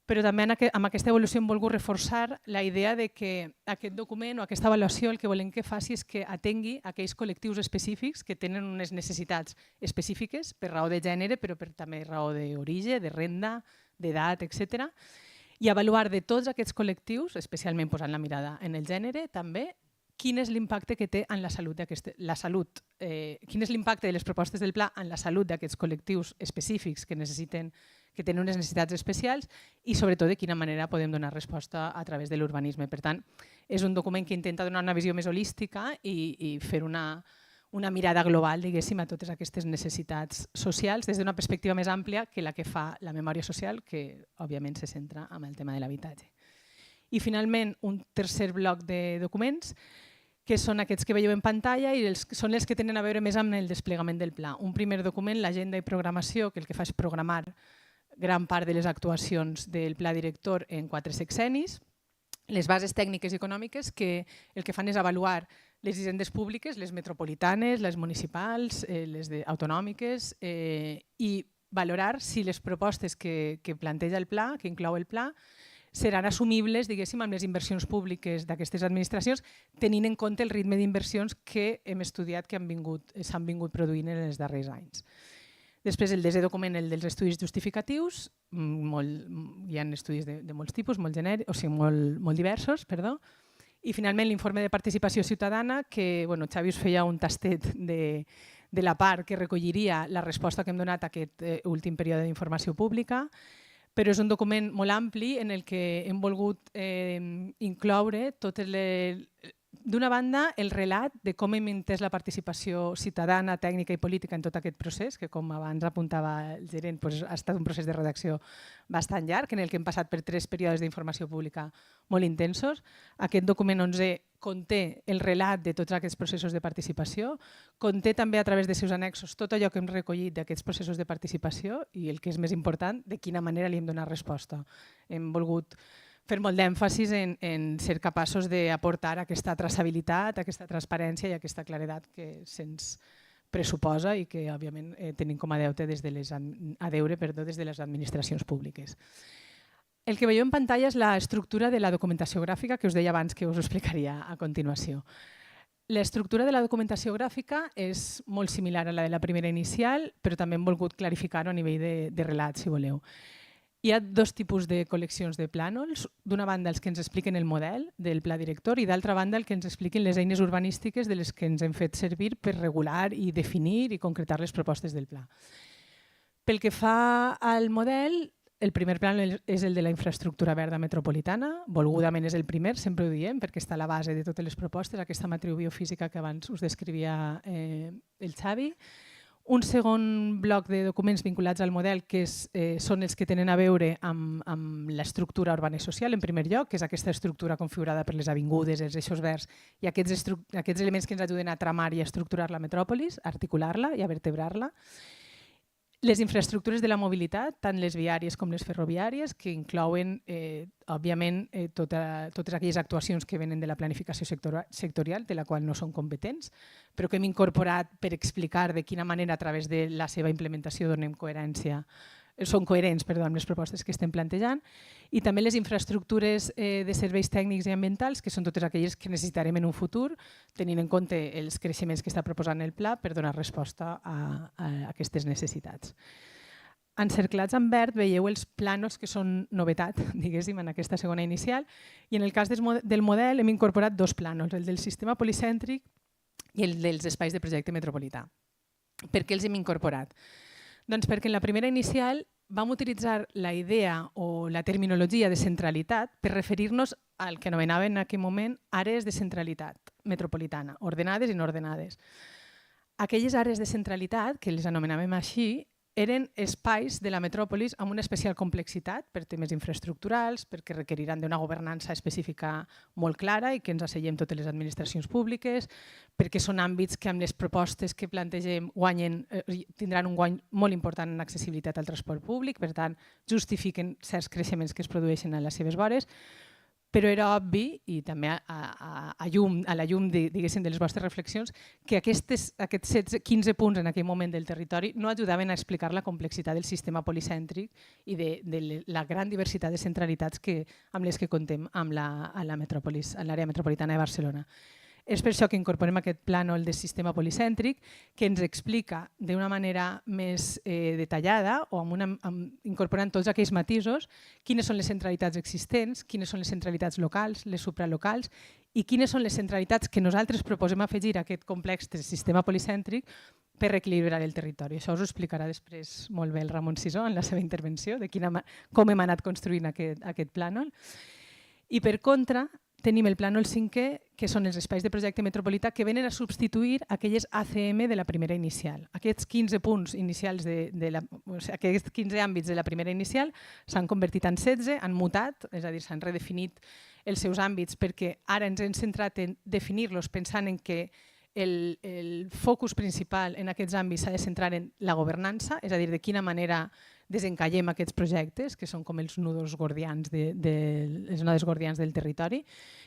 però també amb aquesta evolució hem volgut reforçar la idea de que aquest document o aquesta avaluació el que volem que faci és que atengui aquells col·lectius específics que tenen unes necessitats específiques per raó de gènere, però per també raó d'origen, de renda, d'edat, etc. I avaluar de tots aquests col·lectius, especialment posant la mirada en el gènere, també quin és l'impacte que té en la salut, quin és l'impacte de les propostes del pla en la salut d'aquests col·lectius específics que tenen unes necessitats especials i sobretot de quina manera podem donar resposta a través de l'urbanisme. Per tant, és un document que intenta donar una visió més holística i fer una mirada global, diguéssim, a totes aquestes necessitats socials des d'una perspectiva més àmplia que la que fa la memòria social, que òbviament se centra en el tema de l'habitatge. I finalment, un tercer bloc de documents que són aquests que veieu en pantalla i són els que tenen a veure més amb el desplegament del pla. Un primer document, l'agenda i programació, que el que fa és programar gran part de les actuacions del pla director en 4 sexennis. Les bases tècniques i econòmiques, que el que fan és avaluar les hisendes públiques, les metropolitanes, les municipals, les autonòmiques, i valorar si les propostes que planteja el pla, que inclou el pla, seran assumibles, diguéssim, amb les inversions públiques d'aquestes administracions, tenint en compte el ritme d'inversions que hem estudiat que s'han vingut produint en els darrers anys. Després el desè document, el dels estudis justificatius, hi ha estudis de molts tipus, molt diversos, i finalment l'informe de participació ciutadana, que Xavi us feia un tastet de la part que recolliria la resposta que hem donat a aquest últim període d'informació pública, però és un document molt ampli en el que hem volgut incloure d'una banda, el relat de com hem entès la participació ciutadana, tècnica i política en tot aquest procés, que com abans apuntava el gerent, ha estat un procés de redacció bastant llarg, en el que hem passat per 3 períodes d'informació pública molt intensos. Aquest document 11 conté el relat de tots aquests processos de participació, conté també a través de seus annexos tot allò que hem recollit d'aquests processos de participació i el que és més important, de quina manera li hem donat resposta. Hem volgut fer molt d'èmfasis en ser capaços d'aportar aquesta traçabilitat, aquesta transparència i aquesta claredat que se'ns pressuposa i que, òbviament, tenim com a deure des de les administracions públiques. El que veieu en pantalla és l'estructura de la documentació gràfica que us deia abans que us ho explicaria a continuació. L'estructura de la documentació gràfica és molt similar a la de la primera inicial, però també hem volgut clarificar-ho a nivell de relat, si voleu. Hi ha 2 tipus de col·leccions de plànols. D'una banda, els que ens expliquen el model del pla director i d'altra banda, el que ens expliquen les eines urbanístiques de les que ens hem fet servir per regular i definir i concretar les propostes del pla. Pel que fa al model, el primer plànol és el de la infraestructura verda metropolitana. Volgudament és el primer, sempre ho diem, perquè està a la base de totes les propostes, aquesta matriu biofísica que abans us descrivia el Xavi. Un segon bloc de documents vinculats al model que són els que tenen a veure amb l'estructura urbana i social, en primer lloc, que és aquesta estructura configurada per les avingudes, els eixos verds i aquests elements que ens ajuden a tramar i a estructurar la metròpolis, a articular-la i a vertebrar-la. Les infraestructures de la mobilitat, tant les viàries com les ferroviàries, que inclouen, òbviament, totes aquelles actuacions que venen de la planificació sectorial, de la qual no són competents, però que hem incorporat per explicar de quina manera, a través de la seva implementació, són coherents amb les propostes que estem plantejant, i també les infraestructures de serveis tècnics i ambientals, que són totes aquelles que necessitarem en un futur, tenint en compte els creixements que està proposant el pla per donar resposta a aquestes necessitats. Encerclats en verd veieu els plànols que són novetat, diguéssim, en aquesta segona inicial, i en el cas del model hem incorporat 2 plànols, el del sistema policèntric i el dels espais de projecte metropolità. Per què els hem incorporat? Doncs perquè en la primera inicial vam utilitzar la idea o la terminologia de centralitat per referir-nos al que anomenaven en aquell moment àrees de centralitat metropolitana, ordenades i no ordenades. Aquelles àrees de centralitat, que les anomenàvem així, eren espais de la metròpolis amb una especial complexitat per temes infraestructurals, perquè requeriran d'una governança específica molt clara i que ens asseiem totes les administracions públiques, perquè són àmbits que amb les propostes que plantegem tindran un guany molt important en accessibilitat al transport públic, per tant, justifiquen certs creixements que es produeixen a les seves vores, però era obvi, i també a la llum de les vostres reflexions, que aquests 15 punts en aquell moment del territori no ajudaven a explicar la complexitat del sistema policèntric i de la gran diversitat de centralitats amb les que contem a l'àrea metropolitana de Barcelona. És per això que incorporem aquest plànol de sistema policèntric que ens explica d'una manera més detallada o incorporant tots aquells matisos quines són les centralitats existents, quines són les centralitats locals, les supralocals i quines són les centralitats que nosaltres proposem afegir a aquest complex de sistema policèntric per reequilibrar el territori. Això us ho explicarà després molt bé el Ramon Sisó en la seva intervenció de com hem anat construint aquest plànol. I per contra, tenim el plànol 5è, que són els espais de projecte metropolità que venen a substituir aquelles ACM de la primera inicial. Aquests 15 punts inicials, aquests 15 àmbits de la primera inicial s'han convertit en 16, han mutat, és a dir, s'han redefinit els seus àmbits, perquè ara ens hem centrat en definir-los pensant en que el focus principal en aquests àmbits s'ha de centrar en la governança, és a dir, de quina manera desencallem aquests projectes, que són com els nodes gordians del territori,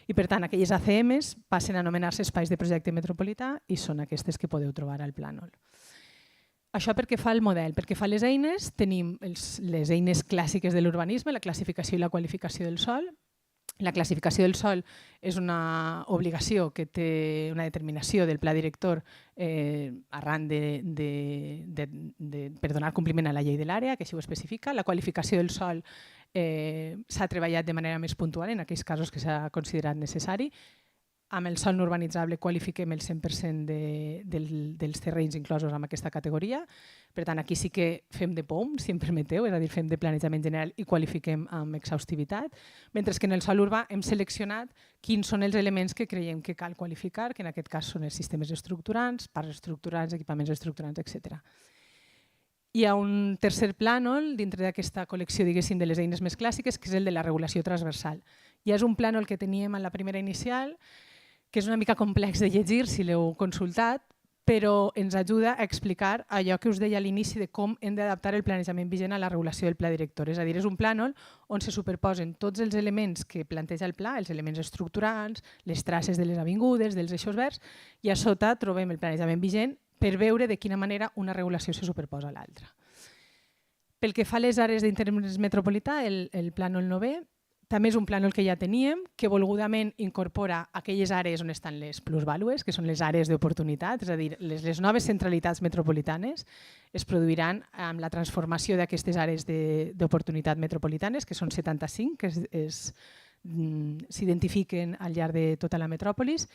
i per tant aquelles ACMs passen a anomenar-se espais de projecte metropolità i són aquestes que podeu trobar al plànol. Això perquè fa el model, perquè fa les eines, tenim les eines clàssiques de l'urbanisme, la classificació i la qualificació del sòl. La classificació del sòl és una obligació que té una determinació del pla director arran per donar compliment a la llei de l'àrea, que així ho especifica. La qualificació del sòl s'ha treballat de manera més puntual en aquells casos que s'ha considerat necessari. Amb el sòl no urbanitzable qualifiquem el 100% dels terrenys inclosos en aquesta categoria. Per tant, aquí sí que fem de POM, si em permeteu, és a dir, fem de planejament general i qualifiquem amb exhaustivitat, mentre que en el sòl urbà hem seleccionat quins són els elements que creiem que cal qualificar, que en aquest cas són els sistemes estructurants, parts estructurants, equipaments estructurants, etc. Hi ha un tercer plànol dintre d'aquesta col·lecció, diguéssim, de les eines més clàssiques, que és el de la regulació transversal. Ja és un plànol que teníem en la primera inicial, que és una mica complex de llegir si l'heu consultat, però ens ajuda a explicar allò que us deia a l'inici de com hem d'adaptar el planejament vigent a la regulació del pla director. És a dir, és un plànol on se superposen tots els elements que planteja el pla, els elements estructurants, les traces de les avingudes, dels eixos verds, i a sota trobem el planejament vigent per veure de quina manera una regulació se superposa a l'altra. Pel que fa a les àrees d'interès metropolità, el plànol 9è, també és un plànol que ja teníem, que volgudament incorpora aquelles àrees on estan les plusvàlues, que són les àrees d'oportunitat, és a dir, les noves centralitats metropolitanes es produiran amb la transformació d'aquestes àrees d'oportunitat metropolitanes, que són 75, que s'identifiquen al llarg de tota la metròpolis,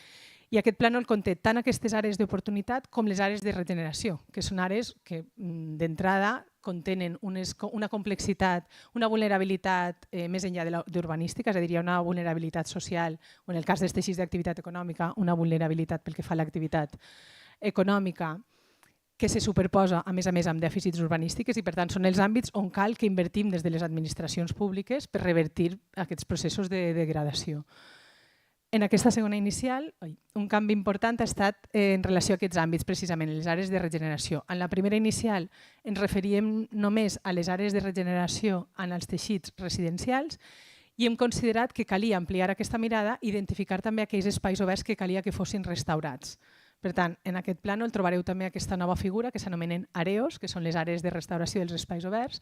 i aquest plànol conté tant aquestes àrees d'oportunitat com les àrees de regeneració, que són àrees que d'entrada contenen una complexitat, una vulnerabilitat més enllà d'urbanística, és a dir, hi ha una vulnerabilitat social, o en el cas dels teixits d'activitat econòmica, una vulnerabilitat pel que fa a l'activitat econòmica que se superposa, a més, amb dèficits urbanístics i, per tant, són els àmbits on cal que invertim des de les administracions públiques per revertir aquests processos de degradació. En aquesta segona inicial, un canvi important ha estat en relació a aquests àmbits, precisament, les àrees de regeneració. En la primera inicial ens referíem només a les àrees de regeneració en els teixits residencials i hem considerat que calia ampliar aquesta mirada i identificar també aquells espais oberts que calia que fossin restaurats. Per tant, en aquest plànol trobareu també aquesta nova figura que s'anomenen AREOs, que són les àrees de restauració dels espais oberts,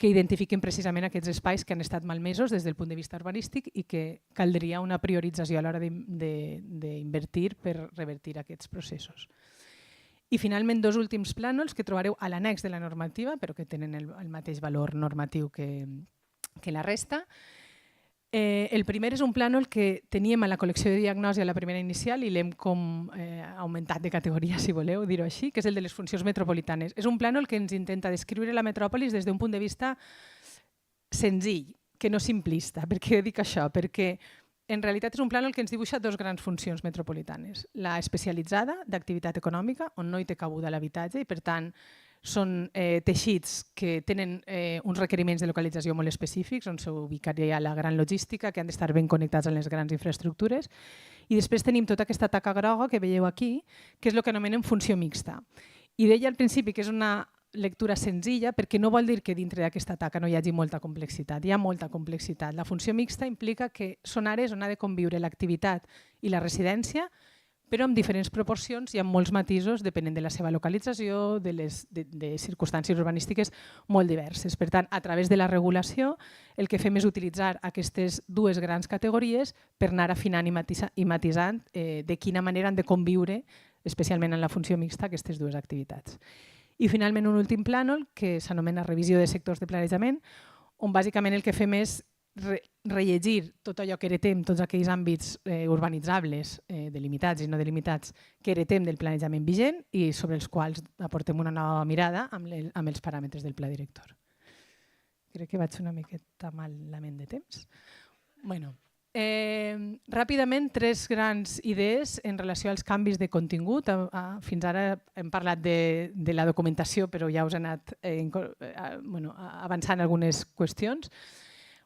que identifiquen precisament aquests espais que han estat malmesos des del punt de vista urbanístic i que caldria una priorització a l'hora d'invertir per revertir aquests processos. I finalment, dos últims plànols que trobareu a l'annex de la normativa, però que tenen el mateix valor normatiu que la resta. El primer és un plànol que teníem a la col·lecció de diagnosi a la primera inicial i l'hem augmentat de categoria, si voleu dir-ho així, que és el de les funcions metropolitanes. És un plànol que ens intenta descriure la metròpolis des d'un punt de vista senzill, que no simplista. Per què dic això? Perquè en realitat és un plànol que ens dibuixa dos grans funcions metropolitanes. La especialitzada d'activitat econòmica, on no hi té cabuda l'habitatge i, per tant, són teixits que tenen uns requeriments de localització molt específics, on s'ubicaria la gran logística, que han d'estar ben connectats amb les grans infraestructures. I després tenim tota aquesta taca groga que veieu aquí, que és el que anomenem funció mixta. I deia al principi que és una lectura senzilla perquè no vol dir que dintre d'aquesta taca no hi hagi molta complexitat. Hi ha molta complexitat. La funció mixta implica que són àrees on ha de conviure l'activitat i la residència, però amb diferents proporcions i amb molts matisos depenent de la seva localització, de circumstàncies urbanístiques molt diverses. Per tant, a través de la regulació, el que fem és utilitzar aquestes dues grans categories per anar afinant i matisant de quina manera han de conviure, especialment en la funció mixta, aquestes dues activitats. I finalment un últim plànol que s'anomena revisió de sectors de planejament, on bàsicament el que fem és rellegir tot allò que heretem, tots aquells àmbits urbanitzables, delimitats i no delimitats, que heretem del planejament vigent i sobre els quals aportem una nova mirada amb els paràmetres del pla director. Crec que vaig una miqueta malament de temps. Ràpidament, tres grans idees en relació als canvis de contingut. Fins ara hem parlat de la documentació, però ja us he anat avançant algunes qüestions.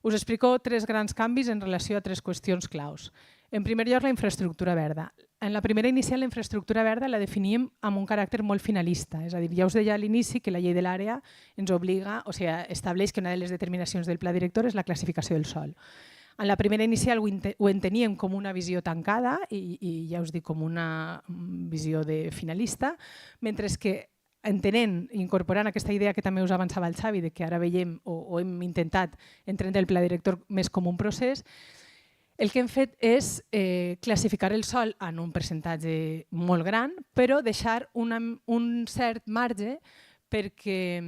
Us explico 3 grans canvis en relació a 3 qüestions claus. En primer lloc, la infraestructura verda. En la primera inicial, la infraestructura verda la definíem amb un caràcter molt finalista. És a dir, ja us deia a l'inici que la llei de l'àrea ens obliga, o sigui, estableix que una de les determinacions del pla director és la classificació del sòl. En la primera inicial ho enteníem com una visió tancada i ja us dic com una visió de finalista, mentre que entenent, incorporant aquesta idea que també us avançava el Xavi, de que ara veiem o hem intentat entendre el pla director més com un procés, el que hem fet és classificar el sòl en un percentatge molt gran, però deixar un cert marge perquè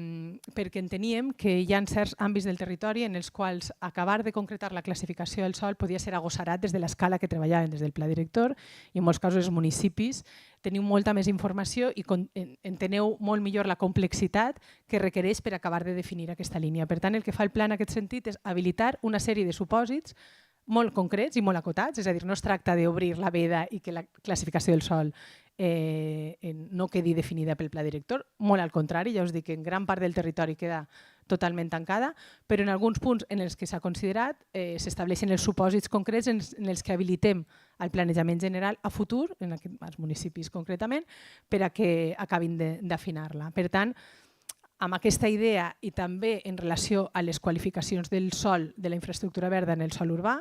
enteníem que hi ha certs àmbits del territori en els quals acabar de concretar la classificació del sòl podia ser agossarat des de l'escala que treballaven des del pla director i en molts casos els municipis teniu molta més informació i enteneu molt millor la complexitat que requereix per acabar de definir aquesta línia. Per tant, el que fa el pla en aquest sentit és habilitar una sèrie de supòsits molt concrets i molt acotats, és a dir, no es tracta d'obrir la veda i que la classificació del sòl no quedi definida pel pla director, molt al contrari, ja us dic que en gran part del territori queda totalment tancada, però en alguns punts en els que s'ha considerat s'estableixen els supòsits concrets en els que habilitem el planejament general a futur, en els municipis concretament, per a que acabin d'afinar-la. Per tant, amb aquesta idea i també en relació a les qualificacions del sòl de la infraestructura verda en el sòl urbà,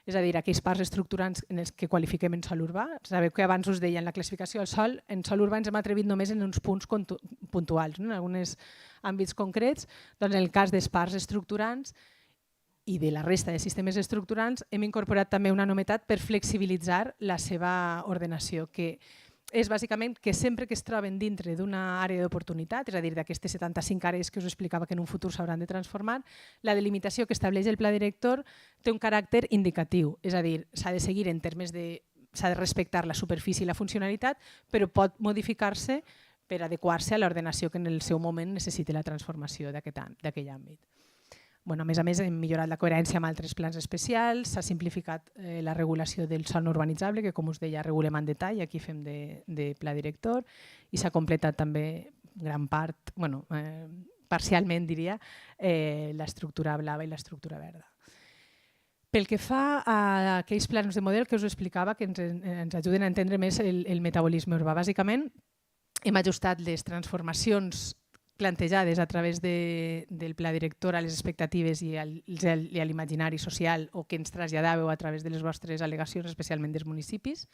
és a dir, aquells parts estructurants en els que qualifiquem en sòl urbà. Sabeu que abans us deia en la classificació del sòl, en sòl urbà ens hem atrevit només en uns punts puntuals, en alguns àmbits concrets. Doncs en el cas dels parcs estructurants i de la resta de sistemes estructurants hem incorporat també una novetat per flexibilitzar la seva ordenació, que és bàsicament que sempre que es troben dintre d'una àrea d'oportunitat, és a dir, d'aquestes 75 àrees que us explicava que en un futur s'hauran de transformar, la delimitació que estableix el pla director té un caràcter indicatiu, és a dir, s'ha de seguir en termes de... s'ha de respectar la superfície i la funcionalitat, però pot modificar-se per adequar-se a l'ordenació que en el seu moment necessiti la transformació d'aquell àmbit. A més, hem millorat la coherència amb altres plans especials, s'ha simplificat la regulació del sòl no urbanitzable, que com us deia regulem en detall, aquí fem de pla director, i s'ha completat també gran part, parcialment diria, l'estructura blava i l'estructura verda. Pel que fa a aquells plans de model que us explicava que ens ajuden a entendre més el metabolisme urbà, bàsicament hem ajustat les transformacions plantejades a través del pla director a les expectatives i a l'imaginari social o que ens traslladàveu a través de les vostres al·legacions, especialment dels municipis.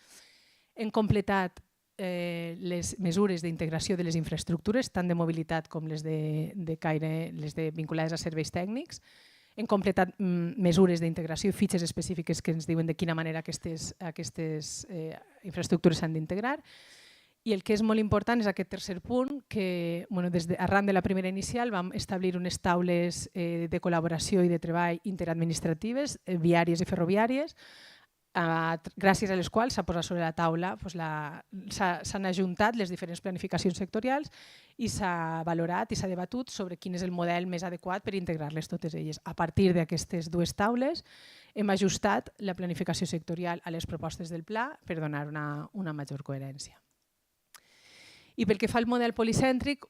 Hem completat les mesures d'integració de les infraestructures, tant de mobilitat com les de caire, les vinculades a serveis tècnics. Hem completat mesures d'integració i fitxes específiques que ens diuen de quina manera aquestes infraestructures s'han d'integrar. I el que és molt important és aquest tercer punt, que arran de la primera inicial vam establir unes taules de col·laboració i de treball interadministratives, viàries i ferroviàries, gràcies a les quals s'ha posat sobre la taula, s'han ajuntat les diferents planificacions sectorials i s'ha valorat i s'ha debatut sobre quin és el model més adequat per integrar-les totes elles. A partir d'aquestes dues taules hem ajustat la planificació sectorial a les propostes del pla per donar una major coherència. I pel que fa al model policèntric,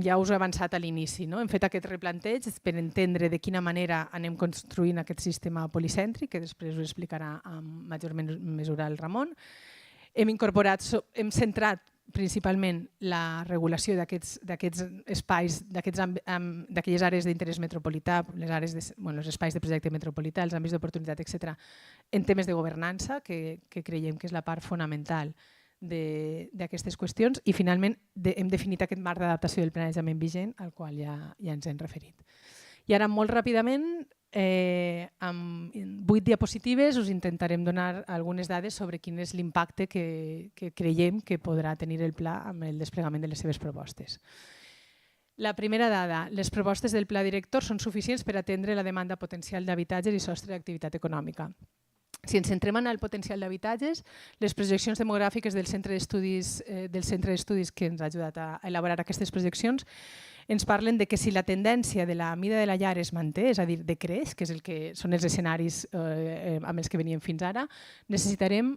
ja us he avançat a l'inici. Hem fet aquest replanteig per entendre de quina manera anem construint aquest sistema policèntric, que després us explicarà amb major mesura el Ramon. Hem centrat principalment la regulació d'aquests espais, d'aquelles àrees d'interès metropolità, els espais de projecte metropolità, els àmbits d'oportunitat, etc., en temes de governança, que creiem que és la part fonamental d'aquestes qüestions, i finalment hem definit aquest marc d'adaptació del planejament vigent al qual ja ens hem referit. I ara molt ràpidament, amb 8 diapositives, us intentarem donar algunes dades sobre quin és l'impacte que creiem que podrà tenir el pla amb el desplegament de les seves propostes. La primera dada, les propostes del pla director són suficients per atendre la demanda potencial d'habitatges i sostre d'activitat econòmica. Si ens centrem en el potencial d'habitatges, les projeccions demogràfiques del centre d'estudis que ens ha ajudat a elaborar aquestes projeccions ens parlen de que si la tendència de la mida de la llar es manté, és a dir, decreix, que són els escenaris amb els que veníem fins ara, necessitarem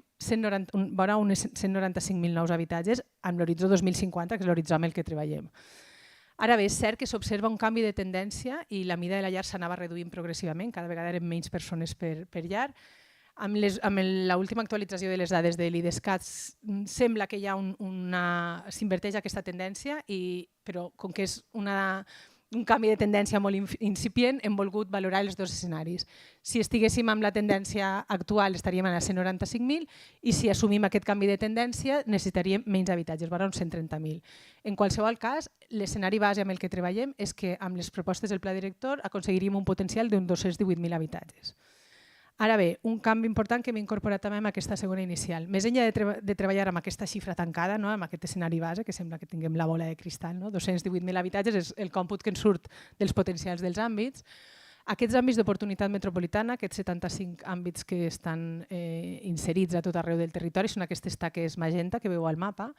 vora uns 195.000 nous habitatges amb l'horitzó 2050, que és l'horitzó amb el que treballem. Ara bé, és cert que s'observa un canvi de tendència i la mida de la llar s'anava reduint progressivament, cada vegada eren menys persones per llar. Amb l'última actualització de les dades de l'IDESCAT sembla que s'inverteix aquesta tendència, però com que és un canvi de tendència molt incipient, hem volgut valorar els dos escenaris. Si estiguéssim amb la tendència actual estaríem a 195.000 i si assumim aquest canvi de tendència necessitaríem menys habitatges, vora uns 130.000. En qualsevol cas, l'escenari base amb el que treballem és que amb les propostes del pla director aconseguiríem un potencial d'uns 218.000 habitatges. Ara bé, un canvi important que hem incorporat també en aquesta segona inicial. Més enllà de treballar amb aquesta xifra tancada, amb aquest escenari base, que sembla que tinguem la bola de cristall, 218.000 habitatges és el còmput que ens surt dels potencials dels àmbits. Aquests àmbits d'oportunitat metropolitana, aquests 75 àmbits que estan inserits a tot arreu del territori, són aquestes taques magenta que veieu al mapa.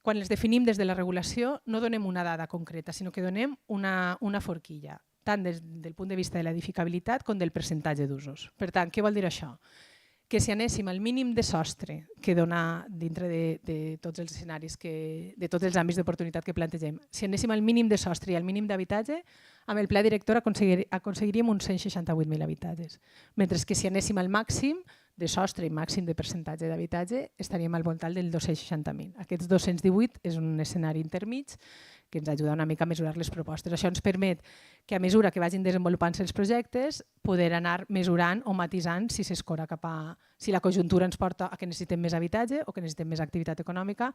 Quan les definim des de la regulació no donem una dada concreta, sinó que donem una forquilla, tant des del punt de vista de l'edificabilitat com del percentatge d'usos. Per tant, què vol dir això? Que si anéssim al mínim de sostre que dona dintre de tots els escenaris, de tots els àmbits d'oportunitat que plantegem, si anéssim al mínim de sostre i al mínim d'habitatge, amb el pla director aconseguiríem uns 168.000 habitatges. Mentre que si anéssim al màxim de sostre i màxim de percentatge d'habitatge, estaríem al voltant del 260.000. Aquests 218 és un escenari intermig que ens ajuda una mica a mesurar les propostes. Això ens permet que a mesura que vagin desenvolupant-se els projectes poder anar mesurant o matisant si s'escora si la conjuntura ens porta a que necessitem més habitatge o que necessitem més activitat econòmica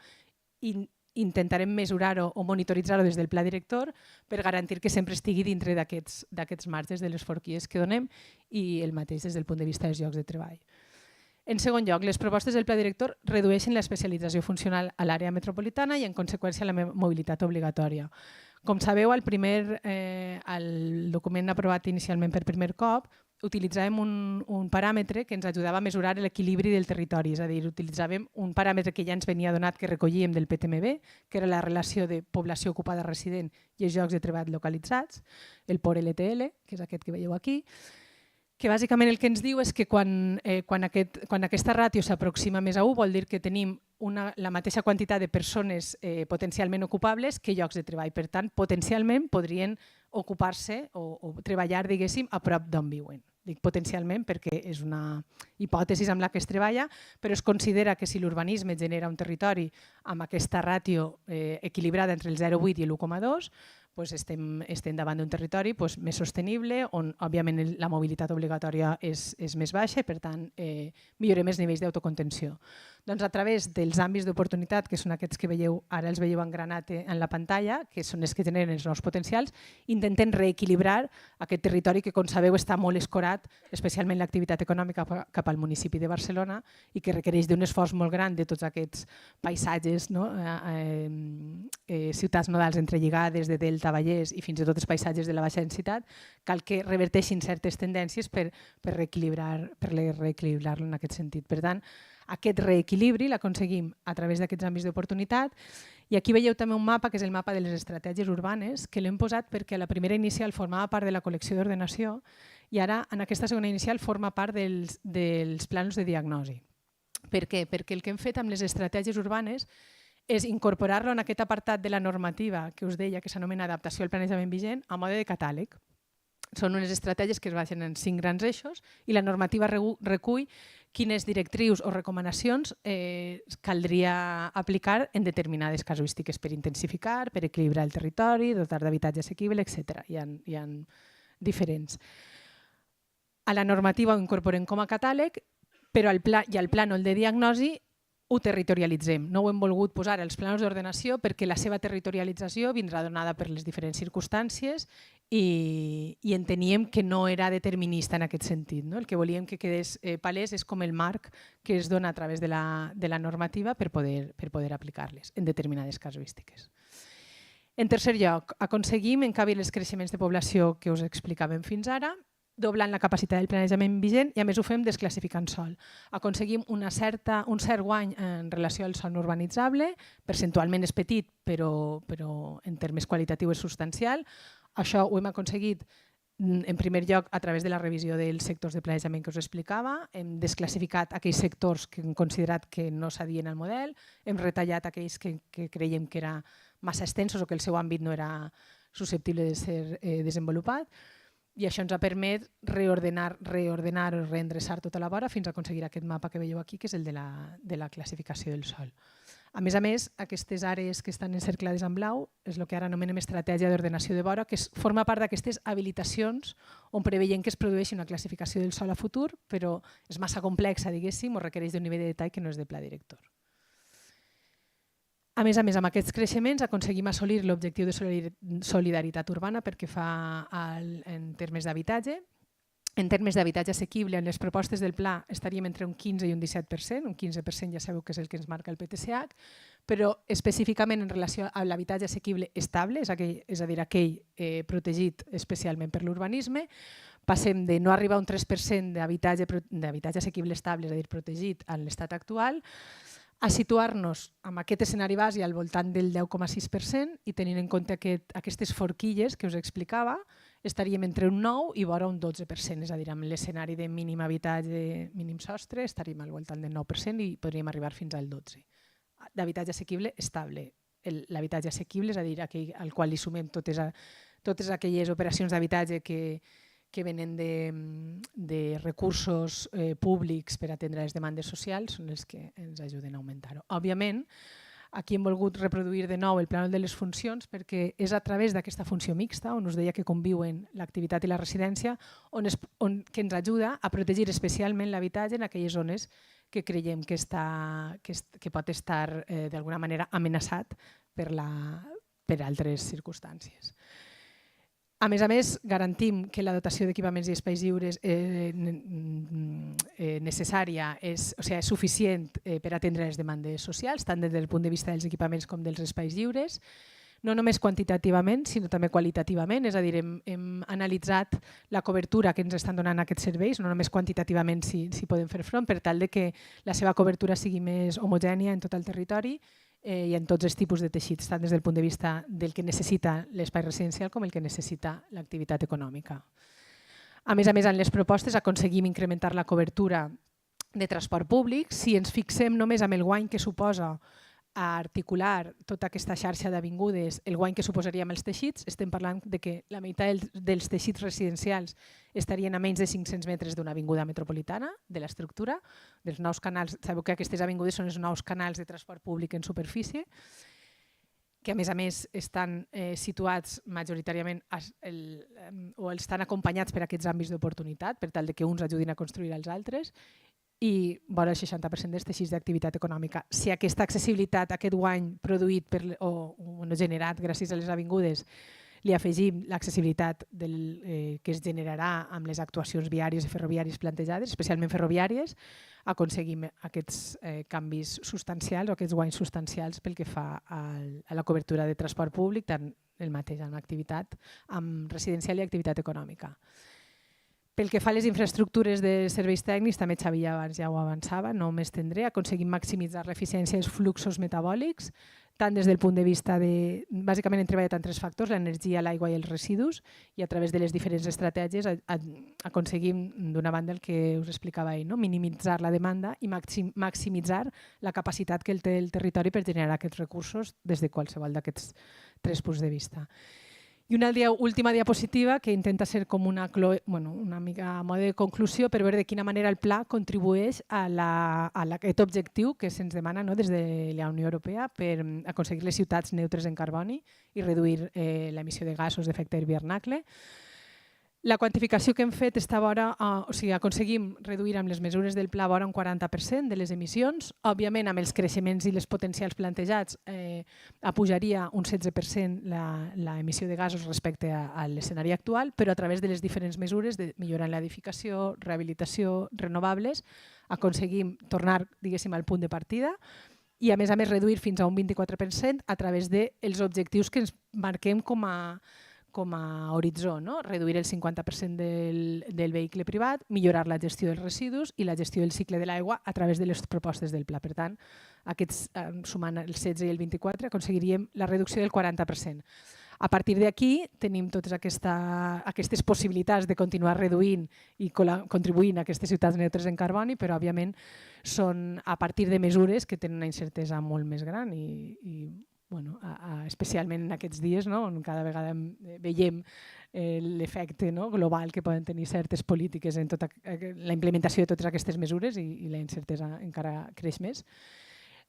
i intentarem mesurar-ho o monitoritzar-ho des del pla director per garantir que sempre estigui dintre d'aquests marges de les forquies que donem i el mateix des del punt de vista dels llocs de treball. En segon lloc, les propostes del pla director redueixen l'especialització funcional a l'àrea metropolitana i, en conseqüència, la mobilitat obligatòria. Com sabeu, al document aprovat inicialment per primer cop, utilitzàvem un paràmetre que ens ajudava a mesurar l'equilibri del territori, és a dir, utilitzàvem un paràmetre que ja ens venia donat que recollíem del PTMB, que era la relació de població ocupada resident i els llocs de treball localitzats, el POR LTL, que és aquest que veieu aquí, que bàsicament el que ens diu és que quan aquesta ràtio s'aproxima més a 1 vol dir que tenim la mateixa quantitat de persones potencialment ocupables que llocs de treball. Per tant, potencialment podrien ocupar-se o treballar, diguéssim, a prop d'on viuen. Dic potencialment perquè és una hipòtesi amb la que es treballa, però es considera que si l'urbanisme genera un territori amb aquesta ràtio equilibrada entre el 0,8 i l'1,2, estem davant d'un territori més sostenible, on òbviament la mobilitat obligatòria és més baixa i per tant millorem els nivells d'autocontenció. Doncs a través dels àmbits d'oportunitat, que són aquests que veieu, ara els veieu en granat en la pantalla, que són els que generen els nous potencials, intentem reequilibrar aquest territori que, com sabeu, està molt escorat, especialment l'activitat econòmica cap al municipi de Barcelona i que requereix d'un esforç molt gran de tots aquests paisatges, ciutats nodals entrelligades, de delta, Vallès i fins i tot els paisatges de la baixa densitat, cal que reverteixin certes tendències per reequilibrar-lo en aquest sentit. Per tant, aquest reequilibri l'aconseguim a través d'aquests àmbits d'oportunitat i aquí veieu també un mapa que és el mapa de les estratègies urbanes que l'hem posat perquè la primera inicial formava part de la col·lecció d'ordenació i ara en aquesta segona inicial forma part dels plans de diagnosi. Per què? Perquè el que hem fet amb les estratègies urbanes és incorporar-lo en aquest apartat de la normativa que us deia que s'anomena adaptació al planejament vigent a mode de catàleg. Són unes estratègies que es basen en 5 grans eixos i la normativa recull quines directrius o recomanacions caldria aplicar en determinades casuístiques per intensificar, per equilibrar el territori, dotar d'habitatge assequible, etc. Hi ha diferents. A la normativa ho incorporem com a catàleg, però al plànol de diagnosi ho territorialitzem. No ho hem volgut posar als plànols d'ordenació perquè la seva territorialització vindrà donada per les diferents circumstàncies i enteníem que no era determinista en aquest sentit. El que volíem que quedés palès és com el marc que es dona a través de la normativa per poder aplicar-les en determinades casuístiques. En tercer lloc, aconseguim encabir els creixements de població que us explicàvem fins ara, doblant la capacitat del planejament vigent i a més ho fem desclassificant sòl. Aconseguim un cert guany en relació al sòl no urbanitzable, percentualment és petit però en termes qualitatius és substancial. Això ho hem aconseguit en primer lloc a través de la revisió dels sectors de planejament que us explicava, hem desclassificat aquells sectors que hem considerat que no s'adien al model, hem retallat aquells que creiem que era massa extensos o que el seu àmbit no era susceptible de ser desenvolupat, i això ens ha permès reordenar o reendreçar tota la vora fins a aconseguir aquest mapa que veieu aquí, que és el de la classificació del sòl. A més, aquestes àrees que estan encerclades en blau és el que ara anomenem estratègia d'ordenació de vora, que forma part d'aquestes habilitacions on preveiem que es produeixi una classificació del sòl a futur, però és massa complexa, diguéssim, o requereix d'un nivell de detall que no és de pla director. A més, amb aquests creixements aconseguim assolir l'objectiu de solidaritat urbana perquè fa en termes d'habitatge. En termes d'habitatge assequible, en les propostes del pla estaríem entre un 15 i un 17%, un 15% ja sabeu que és el que ens marca el PTCH, però específicament en relació a l'habitatge assequible estable, és a dir, aquell protegit especialment per l'urbanisme, passem de no arribar a un 3% d'habitatge assequible estable, és a dir, protegit en l'estat actual, a situar-nos amb aquest escenari base al voltant del 10,6% i tenint en compte aquestes forquilles que us explicava, estaríem entre un 9 i vora un 12%, és a dir, amb l'escenari de mínim habitatge, mínim sostre, estaríem al voltant del 9% i podríem arribar fins al 12%. D'habitatge assequible estable. L'habitatge assequible, és a dir, al qual li sumem totes aquelles operacions d'habitatge que venen de recursos públics per atendre les demandes socials, són els que ens ajuden a augmentar-ho. Òbviament, aquí hem volgut reproduir de nou el plànol de les funcions perquè és a través d'aquesta funció mixta, on us deia que conviuen l'activitat i la residència, que ens ajuda a protegir especialment l'habitatge en aquelles zones que creiem que pot estar d'alguna manera amenaçat per altres circumstàncies. A més, garantim que la dotació d'equipaments i espais lliures necessària és suficient per atendre les demandes socials, tant des del punt de vista dels equipaments com dels espais lliures, no només quantitativament, sinó també qualitativament, és a dir, hem analitzat la cobertura que ens estan donant aquests serveis, no només quantitativament si podem fer front, per tal que la seva cobertura sigui més homogènia en tot el territori i en tots els tipus de teixits, tant des del punt de vista del que necessita l'espai residencial com el que necessita l'activitat econòmica. A més, en les propostes aconseguim incrementar la cobertura de transport públic. Si ens fixem només amb el guany que suposa a articular tota aquesta xarxa d'avingudes, el guany que suposaria amb els teixits, estem parlant de que la meitat dels teixits residencials estarien a menys de 500 metres d'una avinguda metropolitana, de l'estructura, dels nous canals. Sabeu que aquestes avingudes són els nous canals de transport públic en superfície, que a més estan situats majoritàriament o estan acompanyats per aquests àmbits d'oportunitat, per tal que uns ajudin a construir els altres, i vora el 60% dels teixits d'activitat econòmica. Si aquesta accessibilitat, aquest guany produït o generat gràcies a les avingudes, li afegim l'accessibilitat que es generarà amb les actuacions viàries i ferroviàries plantejades, especialment ferroviàries, aconseguim aquests canvis substancials o aquests guanys substancials pel que fa a la cobertura de transport públic, tant el mateix en activitat amb residencial i activitat econòmica. Pel que fa a les infraestructures de serveis tècnics, també Xavi abans ja ho avançava, no m'estendré, aconseguim maximitzar l'eficiència dels fluxos metabòlics, tant des del punt de vista de... Bàsicament hem treballat en tres factors, l'energia, l'aigua i els residus, i a través de les diferents estratègies aconseguim, d'una banda, el que us explicava ell, minimitzar la demanda i maximitzar la capacitat que té el territori per generar aquests recursos des de qualsevol d'aquests tres punts de vista. I una última diapositiva que intenta ser com una mica a mode de conclusió per veure de quina manera el pla contribueix a aquest objectiu que se'ns demana des de la Unió Europea per aconseguir les ciutats neutres en carboni i reduir l'emissió de gasos d'efecte hivernacle. La quantificació que hem fet està vora, aconseguim reduir amb les mesures del pla vora un 40% de les emissions. Òbviament, amb els creixements i les potencials plantejats, pujaria un 16% l'emissió de gasos respecte a l'escenari actual, però a través de les diferents mesures de millorar l'edificació, rehabilitació, renovables, aconseguim tornar, diguéssim, al punt de partida i, a més, reduir fins a un 24% a través dels objectius que ens marquem com a horitzó, reduir el 50% del vehicle privat, millorar la gestió dels residus i la gestió del cicle de l'aigua a través de les propostes del pla. Per tant, sumant el 16 i el 24, aconseguiríem la reducció del 40%. A partir d'aquí tenim totes aquestes possibilitats de continuar reduint i contribuint a aquestes ciutats neutres en carboni, però òbviament són a partir de mesures que tenen una incertesa molt més gran i especialment en aquests dies, on cada vegada veiem l'efecte global que poden tenir certes polítiques en tota la implementació de totes aquestes mesures i la incertesa encara creix més.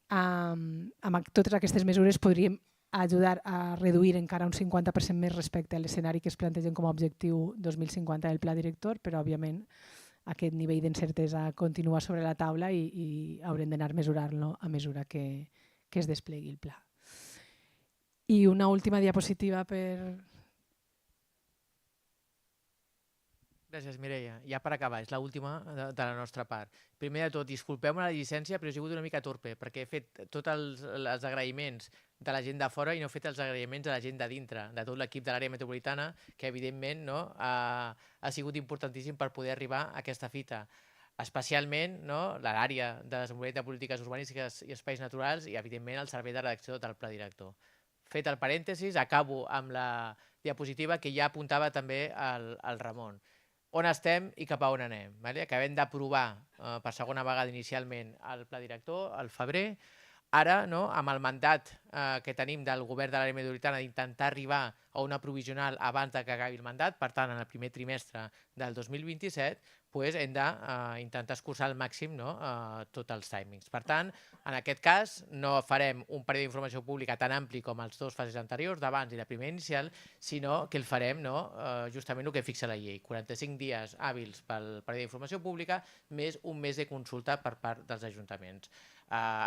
Amb totes aquestes mesures podríem ajudar a reduir encara un 50% més respecte a l'escenari que es plantegen com a objectiu 2050 del pla director, però òbviament aquest nivell d'incertesa continua sobre la taula i haurem d'anar mesurant-lo a mesura que es desplegui el pla. I una última diapositiva per... Gràcies, Mireia. Ja per acabar, és l'última de la nostra part. Primer de tot, disculpeu-me la llicència, però he sigut una mica torpe, perquè he fet tots els agraïments de la gent de fora i no he fet els agraïments de la gent de dintre, de tot l'equip de l'àrea metropolitana, que evidentment ha sigut importantíssim per poder arribar a aquesta fita. Especialment l'àrea de desenvolupament de polítiques urbanístiques i espais naturals i, evidentment, el servei de redacció del pla director. Fet el parèntesis, acabo amb la diapositiva que ja apuntava també el Ramon. On estem i cap a on anem. Acabem d'aprovar per segona vegada inicialment el pla director al febrer. Ara, amb el mandat que tenim del govern de l'àrea metropolitana d'intentar arribar a una provisional abans que acabi el mandat, per tant, en el primer trimestre del 2027, hem d'intentar escurçar al màxim tots els timings. Per tant, en aquest cas, no farem un període d'informació pública tan ampli com els dos fases anteriors, d'abans i la primera inicial, sinó que el farem justament el que fixa la llei, 45 dies hàbils pel període d'informació pública, més un mes de consulta per part dels ajuntaments.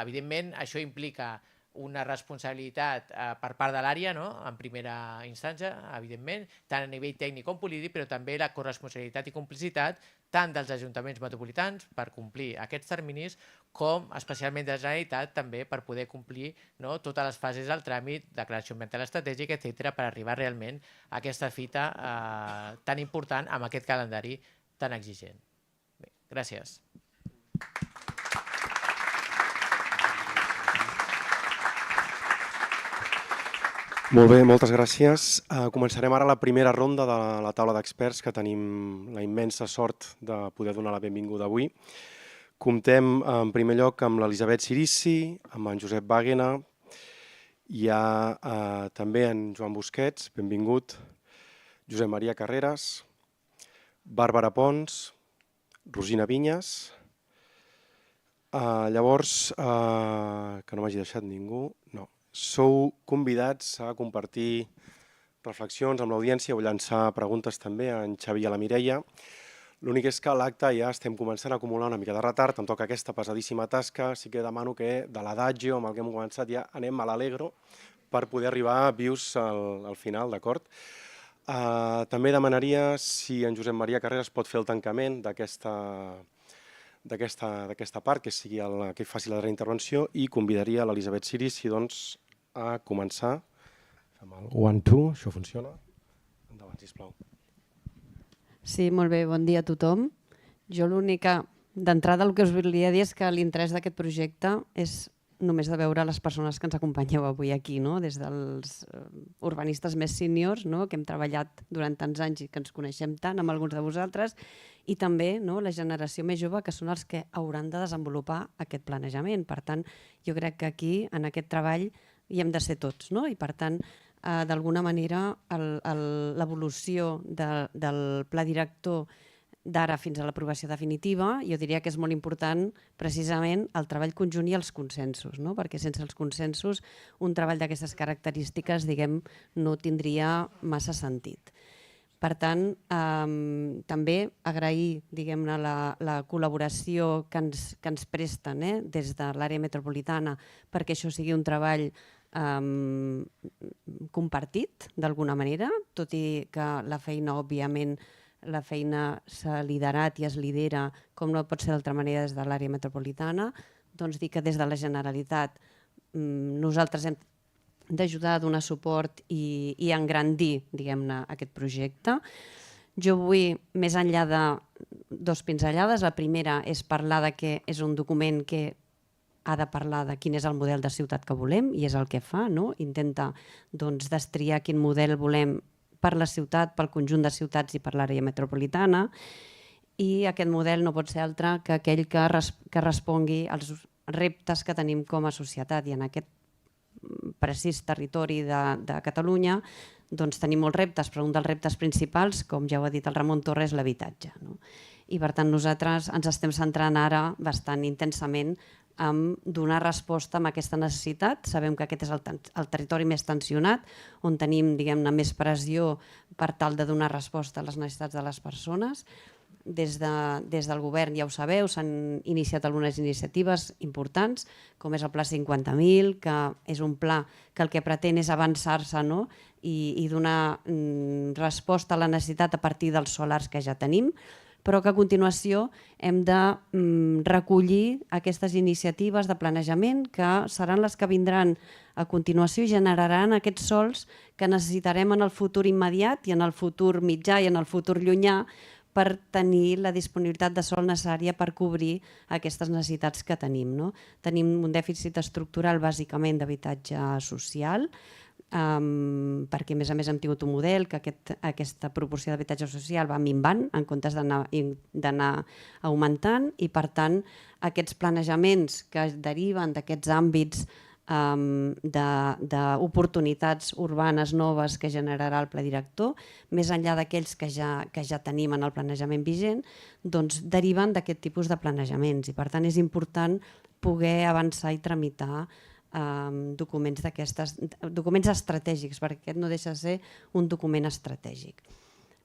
Evidentment, això implica una responsabilitat per part de l'àrea, en primera instància, evidentment, tant a nivell tècnic com polític, però també la corresponsabilitat i complicitat tant dels ajuntaments metropolitans per complir aquests terminis, com especialment de la Generalitat també per poder complir totes les fases del tràmit, declaració ambiental estratègica, etc., per arribar realment a aquesta fita tan important amb aquest calendari tan exigent. Bé, gràcies. Molt bé, moltes gràcies. Començarem ara la primera ronda de la taula d'experts, que tenim la immensa sort de poder donar la benvinguda avui. Comptem en primer lloc amb l'Elisabet Cirici, amb en Josep Wagena, hi ha també en Joan Busquets, benvingut, Josep Maria Carreras, Bàrbara Pons, Rosina Vinyes. Llavors, que no m'hagi deixat ningú, no. Sou convidats a compartir reflexions amb l'audiència o llançar preguntes també a en Xavi i a la Mireia. L'únic és que l'acte ja estem començant a acumular una mica de retard, em toca aquesta pesadíssima tasca, sí que demano que de l'adagio amb el que hem començat ja anem a l'allegro per poder arribar vius al final, d'acord? També demanaria si en Josep Maria Carreras pot fer el tancament d'aquesta part, que sigui que faci la darrera intervenció, i convidaria l'Elisabet Cirici a començar. Fem el 1, 2, això funciona? Endavant, sisplau. Sí, molt bé, bon dia a tothom. Jo l'única, d'entrada el que us volia dir és que l'interès d'aquest projecte és només de veure les persones que ens acompanyeu avui aquí, des dels urbanistes més sèniors, que hem treballat durant tants anys i que ens coneixem tant amb alguns de vosaltres, i també la generació més jove, que són els que hauran de desenvolupar aquest planejament. Per tant, jo crec que aquí, en aquest treball, hi hem de ser tots. I per tant, d'alguna manera, l'evolució del pla director d'ara fins a l'aprovació definitiva, jo diria que és molt important precisament el treball conjunt i els consensos, perquè sense els consensos un treball d'aquestes característiques, diguem, no tindria massa sentit. Per tant, també agrair, diguem-ne, la col·laboració que ens presten des de l'àrea metropolitana perquè això sigui un treball compartit, d'alguna manera, tot i que la feina, òbviament, la feina s'ha liderat i es lidera, com no pot ser d'altra manera, des de l'àrea metropolitana, doncs dir que des de la Generalitat nosaltres hem d'ajudar a donar suport i engrandir, diguem-ne, aquest projecte. Jo vull, més enllà de dos pinzellades, la primera és parlar de que és un document que ha de parlar de quin és el model de ciutat que volem, i és el que fa, intenta destriar quin model volem per la ciutat, pel conjunt de ciutats i per l'àrea metropolitana, i aquest model no pot ser altre que aquell que respongui als reptes que tenim com a societat, i en aquest precís territori de Catalunya, doncs tenim molts reptes, però un dels reptes principals, com ja ho ha dit el Ramon Torres, és l'habitatge. I per tant nosaltres ens estem centrant ara bastant intensament en donar resposta a aquesta necessitat. Sabem que aquest és el territori més tensionat, on tenim més pressió per tal de donar resposta a les necessitats de les persones. Des del govern, ja ho sabeu, s'han iniciat algunes iniciatives importants, com és el Pla 50.000, que és un pla que el que pretén és avançar-se i donar resposta a la necessitat a partir dels solars que ja tenim, però que a continuació hem de recollir aquestes iniciatives de planejament que seran les que vindran a continuació i generaran aquests sols que necessitarem en el futur immediat i en el futur mitjà i en el futur llunyà per tenir la disponibilitat de sòl necessària per cobrir aquestes necessitats que tenim. Tenim un dèficit estructural bàsicament d'habitatge social, perquè a més hem tingut un model que aquesta proporció d'habitatge social va minvant en comptes d'anar augmentant, i per tant aquests planejaments que es deriven d'aquests àmbits d'oportunitats urbanes noves que generarà el pla director, més enllà d'aquells que ja tenim en el planejament vigent, doncs deriven d'aquest tipus de planejaments, i per tant és important poder avançar i tramitar documents estratègics, perquè aquest no deixa de ser un document estratègic.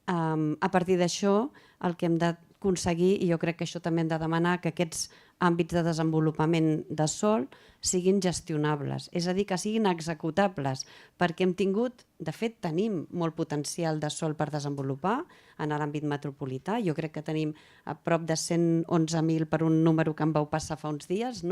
A partir d'això, el que hem d'aconseguir, i jo crec que això també hem de demanar, que aquests àmbits de desenvolupament de sòl siguin gestionables, és a dir, que siguin executables, perquè de fet tenim molt potencial de sòl per desenvolupar en l'àmbit metropolità. Jo crec que tenim a prop de 111.000 per un número que em vau passar fa uns dies,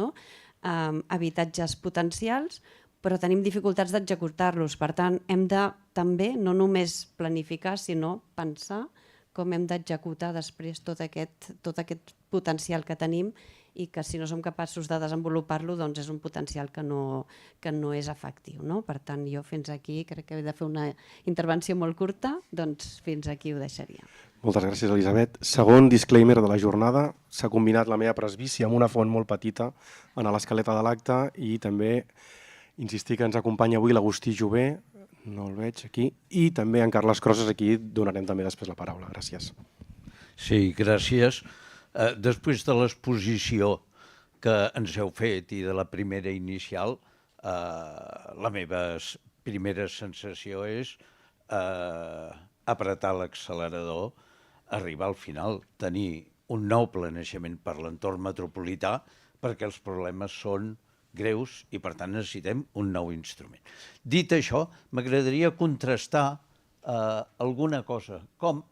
habitatges potencials, però tenim dificultats d'executar-los. Per tant, hem de també no només planificar, sinó pensar com hem d'executar després tot aquest potencial que tenim, i que si no som capaços de desenvolupar-lo doncs és un potencial que no és efectiu. Per tant, jo fins aquí crec que he de fer una intervenció molt curta, doncs fins aquí ho deixaria. Moltes gràcies, Elisabet. Segon disclaimer de la jornada, s'ha combinat la meva presbícia amb una font molt petita a l'escaleta de l'acte, i també insistir que ens acompanya avui l'Agustí Jové, no el veig aquí, i també en Carles Crosses, aquí donarem també després la paraula. Gràcies. Sí, gràcies. Després de l'exposició que ens heu fet i de la primera inicial, la meva primera sensació és apretar l'accelerador, arribar al final, tenir un nou planejament per l'entorn metropolità, perquè els problemes són greus i per tant necessitem un nou instrument. Dit això, m'agradaria contrastar alguna cosa, com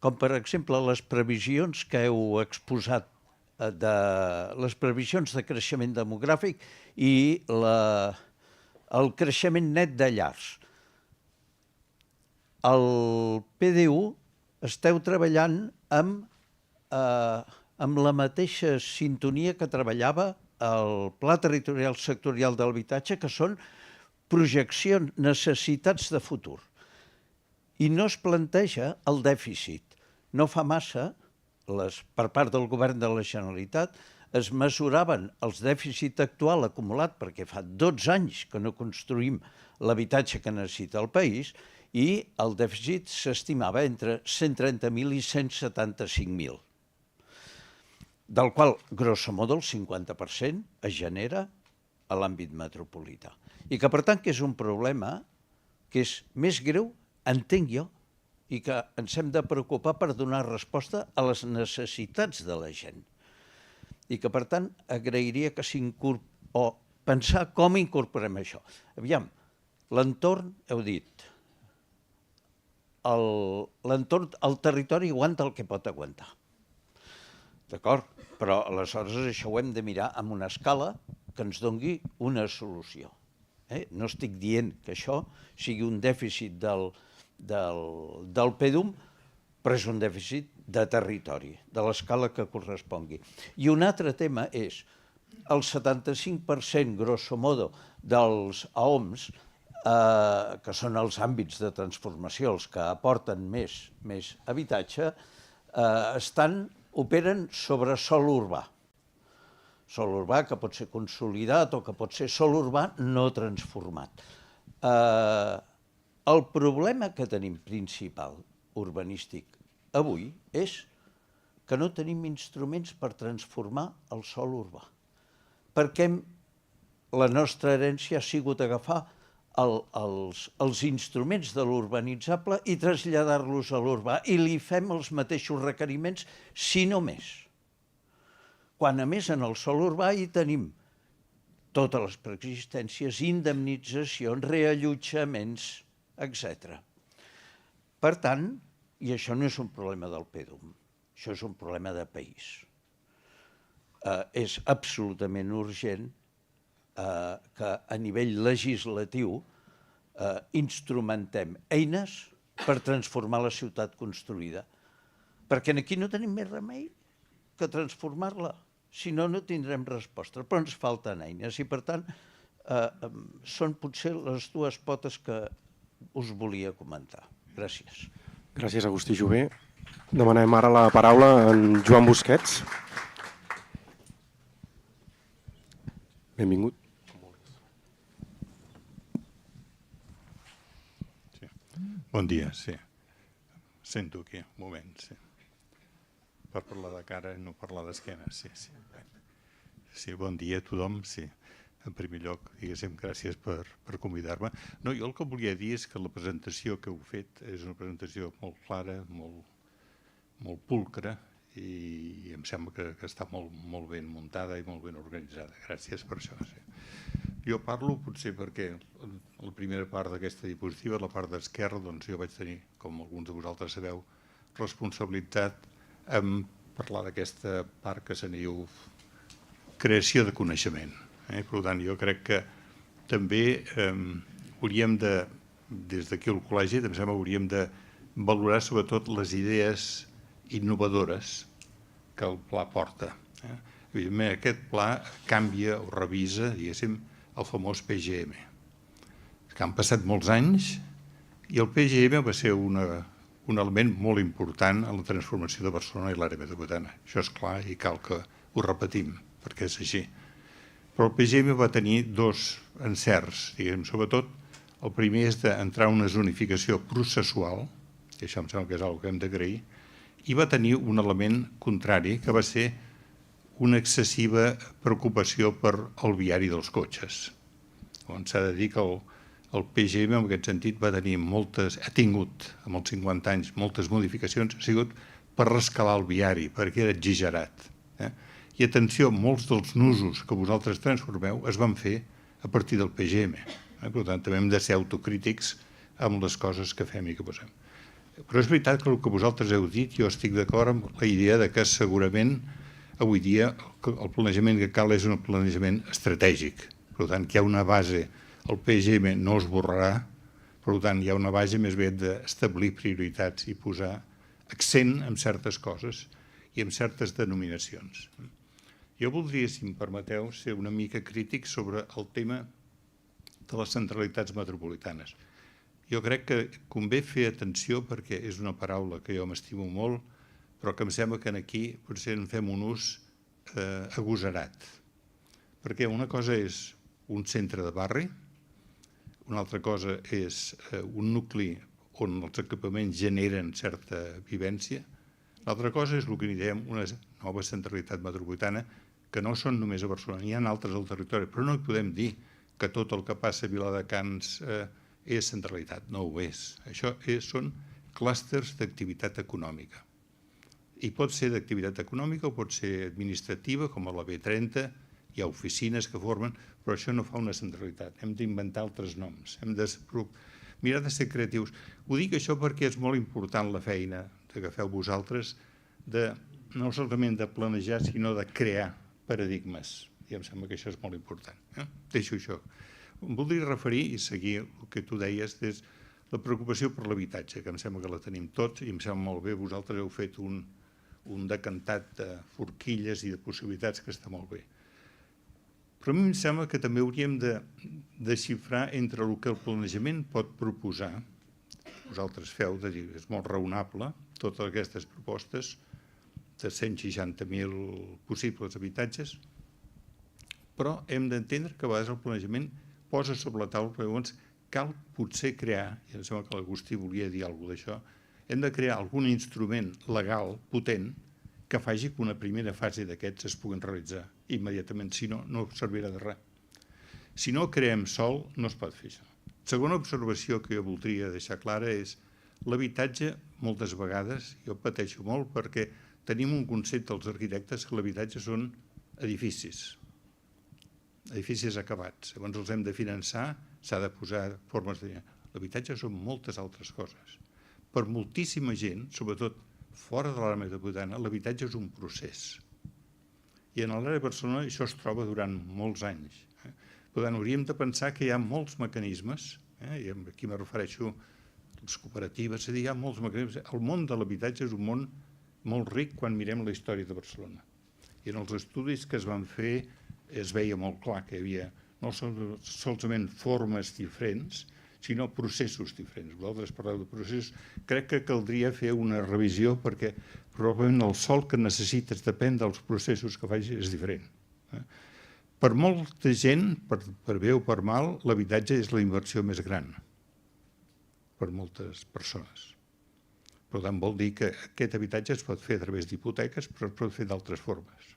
per exemple les previsions que heu exposat, les previsions de creixement demogràfic i el creixement net de llars. Al PDU esteu treballant amb la mateixa sintonia que treballava el Pla Territorial Sectorial de l'Habitatge, que són projeccions, necessitats de futur. I no es planteja el dèficit. No fa massa, per part del govern de la Generalitat, es mesuraven els dèficits actual acumulat, perquè fa 12 anys que no construïm l'habitatge que necessita el país, i el dèficit s'estimava entre 130.000 i 175.000, del qual, grosso modo, el 50% es genera a l'àmbit metropolità. I que, per tant, que és un problema que és més greu, entenc jo, i que ens hem de preocupar per donar resposta a les necessitats de la gent. I que, per tant, agrairia que pensar com incorporem això. Aviam, l'entorn, heu dit, el territori aguanta el que pot aguantar. D'acord? Però aleshores això ho hem de mirar amb una escala que ens doni una solució. No estic dient que això sigui un dèficit del PDUM, però és un dèficit de territori, de l'escala que correspongui. I un altre tema és el 75%, grosso modo, dels AOMs, que són els àmbits de transformació, els que aporten més habitatge, operen sobre sòl urbà. Sòl urbà que pot ser consolidat o que pot ser sòl urbà no transformat. El problema que tenim principal urbanístic avui és que no tenim instruments per transformar el sòl urbà. Perquè la nostra herència ha sigut agafar els instruments de l'urbanitzable i traslladar-los a l'urbà i li fem els mateixos requeriments, si no més. Quan a més en el sòl urbà hi tenim totes les preexistències, indemnitzacions, reallotjaments, etc. Per tant, i això no és un problema del PDUM, això és un problema de país. És absolutament urgent que a nivell legislatiu instrumentem eines per transformar la ciutat construïda. Perquè aquí no tenim més remei que transformar-la. Si no, no tindrem resposta. Però ens falten eines i, per tant, són potser les dues potes que us volia comentar. Gràcies. Gràcies, Agustí Jové. Demanem ara la paraula a en Joan Busquets. Benvingut. Sí. Bon dia, sí. Sento aquí, un moment, sí. Per parlar de cara i no parlar d'esquena, sí, sí. Sí, bon dia a tothom, sí. En primer lloc, diguéssim, gràcies per convidar-me. No, jo el que volia dir és que la presentació que heu fet és una presentació molt clara, molt pulcra, i em sembla que està molt ben muntada i molt ben organitzada. Gràcies per això. Sí. Jo parlo potser perquè la primera part d'aquesta diapositiva, la part d'esquerra, doncs jo vaig tenir, com alguns de vosaltres sabeu, responsabilitat en parlar d'aquesta part que se n'hi diu creació de coneixement. Per tant, jo crec que també hauríem de, des d'aquí al col·legi, em sembla, hauríem de valorar sobretot les idees innovadores que el pla porta. Evidentment, aquest pla canvia o revisa, diguéssim, el famós PGM. Que han passat molts anys i el PGM va ser un element molt important en la transformació de Barcelona i l'àrea metropolitana. Això és clar i cal que ho repetim, perquè és així. Però el PGM va tenir dos encerts, diguem, sobretot el primer és d'entrar en una zonificació processual, i això em sembla que és una cosa que hem d'agrair, i va tenir un element contrari, que va ser una excessiva preocupació per el viari dels cotxes. S'ha de dir que el PGM, en aquest sentit, ha tingut, amb els 50 anys, moltes modificacions, ha sigut per rescalar el viari, perquè era exagerat. I atenció, molts dels nusos que vosaltres transformeu es van fer a partir del PGM. Per tant, també hem de ser autocrítics amb les coses que fem i que posem. Però és veritat que el que vosaltres heu dit, jo estic d'acord amb la idea que segurament avui dia el planejament que cal és un planejament estratègic. Per tant, que hi ha una base, el PGM no es borrarà, per tant, hi ha una base més bé d'establir prioritats i posar accent en certes coses i en certes denominacions. Jo voldria, si em permeteu, ser una mica crític sobre el tema de les centralitats metropolitanes. Jo crec que convé fer atenció perquè és una paraula que jo m'estimo molt, però que em sembla que aquí potser en fem un ús agosarat. Perquè una cosa és un centre de barri, una altra cosa és un nucli on els equipaments generen certa vivència, l'altra cosa és el que en diem una nova centralitat metropolitana, que no són només a Barcelona, n'hi ha altres al territori, però no podem dir que tot el que passa a Viladecans és centralitat, no ho és. Això són clústers d'activitat econòmica. I pot ser d'activitat econòmica o pot ser administrativa, com a la B30, hi ha oficines que formen, però això no fa una centralitat. Hem d'inventar altres noms, hem de mirar de ser creatius. Ho dic això perquè és molt important la feina que feu vosaltres, no solament de planejar, sinó de crear paradigmes. I em sembla que això és molt important. Deixo això. Em voldria referir i seguir el que tu deies des la preocupació per l'habitatge, que em sembla que la tenim tots i em sembla molt bé. Vosaltres heu fet un decantat de forquilles i de possibilitats que està molt bé. Però a mi em sembla que també hauríem de desxifrar entre el que el planejament pot proposar. Vosaltres feu, de dir, és molt raonable, totes aquestes propostes de 160.000 possibles habitatges, però hem d'entendre que a vegades el planejament posa sobre la taula, perquè llavors cal potser crear, i em sembla que l'Agustí volia dir alguna cosa d'això, hem de crear algun instrument legal potent que faci que una primera fase d'aquests es puguin realitzar immediatament, si no, no servirà de res. Si no creem sol, no es pot fer això. Segona observació que jo voldria deixar clara és l'habitatge, moltes vegades, jo pateixo molt perquè tenim un concepte dels arquitectes que l'habitatge són edificis acabats. Llavors els hem de finançar, s'ha de posar formes de... L'habitatge són moltes altres coses. Per moltíssima gent, sobretot fora de l'àrea metropolitana, l'habitatge és un procés. I en l'àrea de Barcelona això es troba durant molts anys. Per tant, hauríem de pensar que hi ha molts mecanismes, i aquí me refereixo a les cooperatives, és a dir, hi ha molts mecanismes. El món de l'habitatge és un món molt ric quan mirem la història de Barcelona. I en els estudis que es van fer es veia molt clar que hi havia no solament formes diferents, sinó processos diferents. Vosaltres parleu de processos. Crec que caldria fer una revisió perquè probablement el sòl que necessites depèn dels processos que facis és diferent. Per molta gent, per bé o per mal, l'habitatge és la inversió més gran per moltes persones. Per tant, vol dir que aquest habitatge es pot fer a través d'hipoteques, però es pot fer d'altres formes.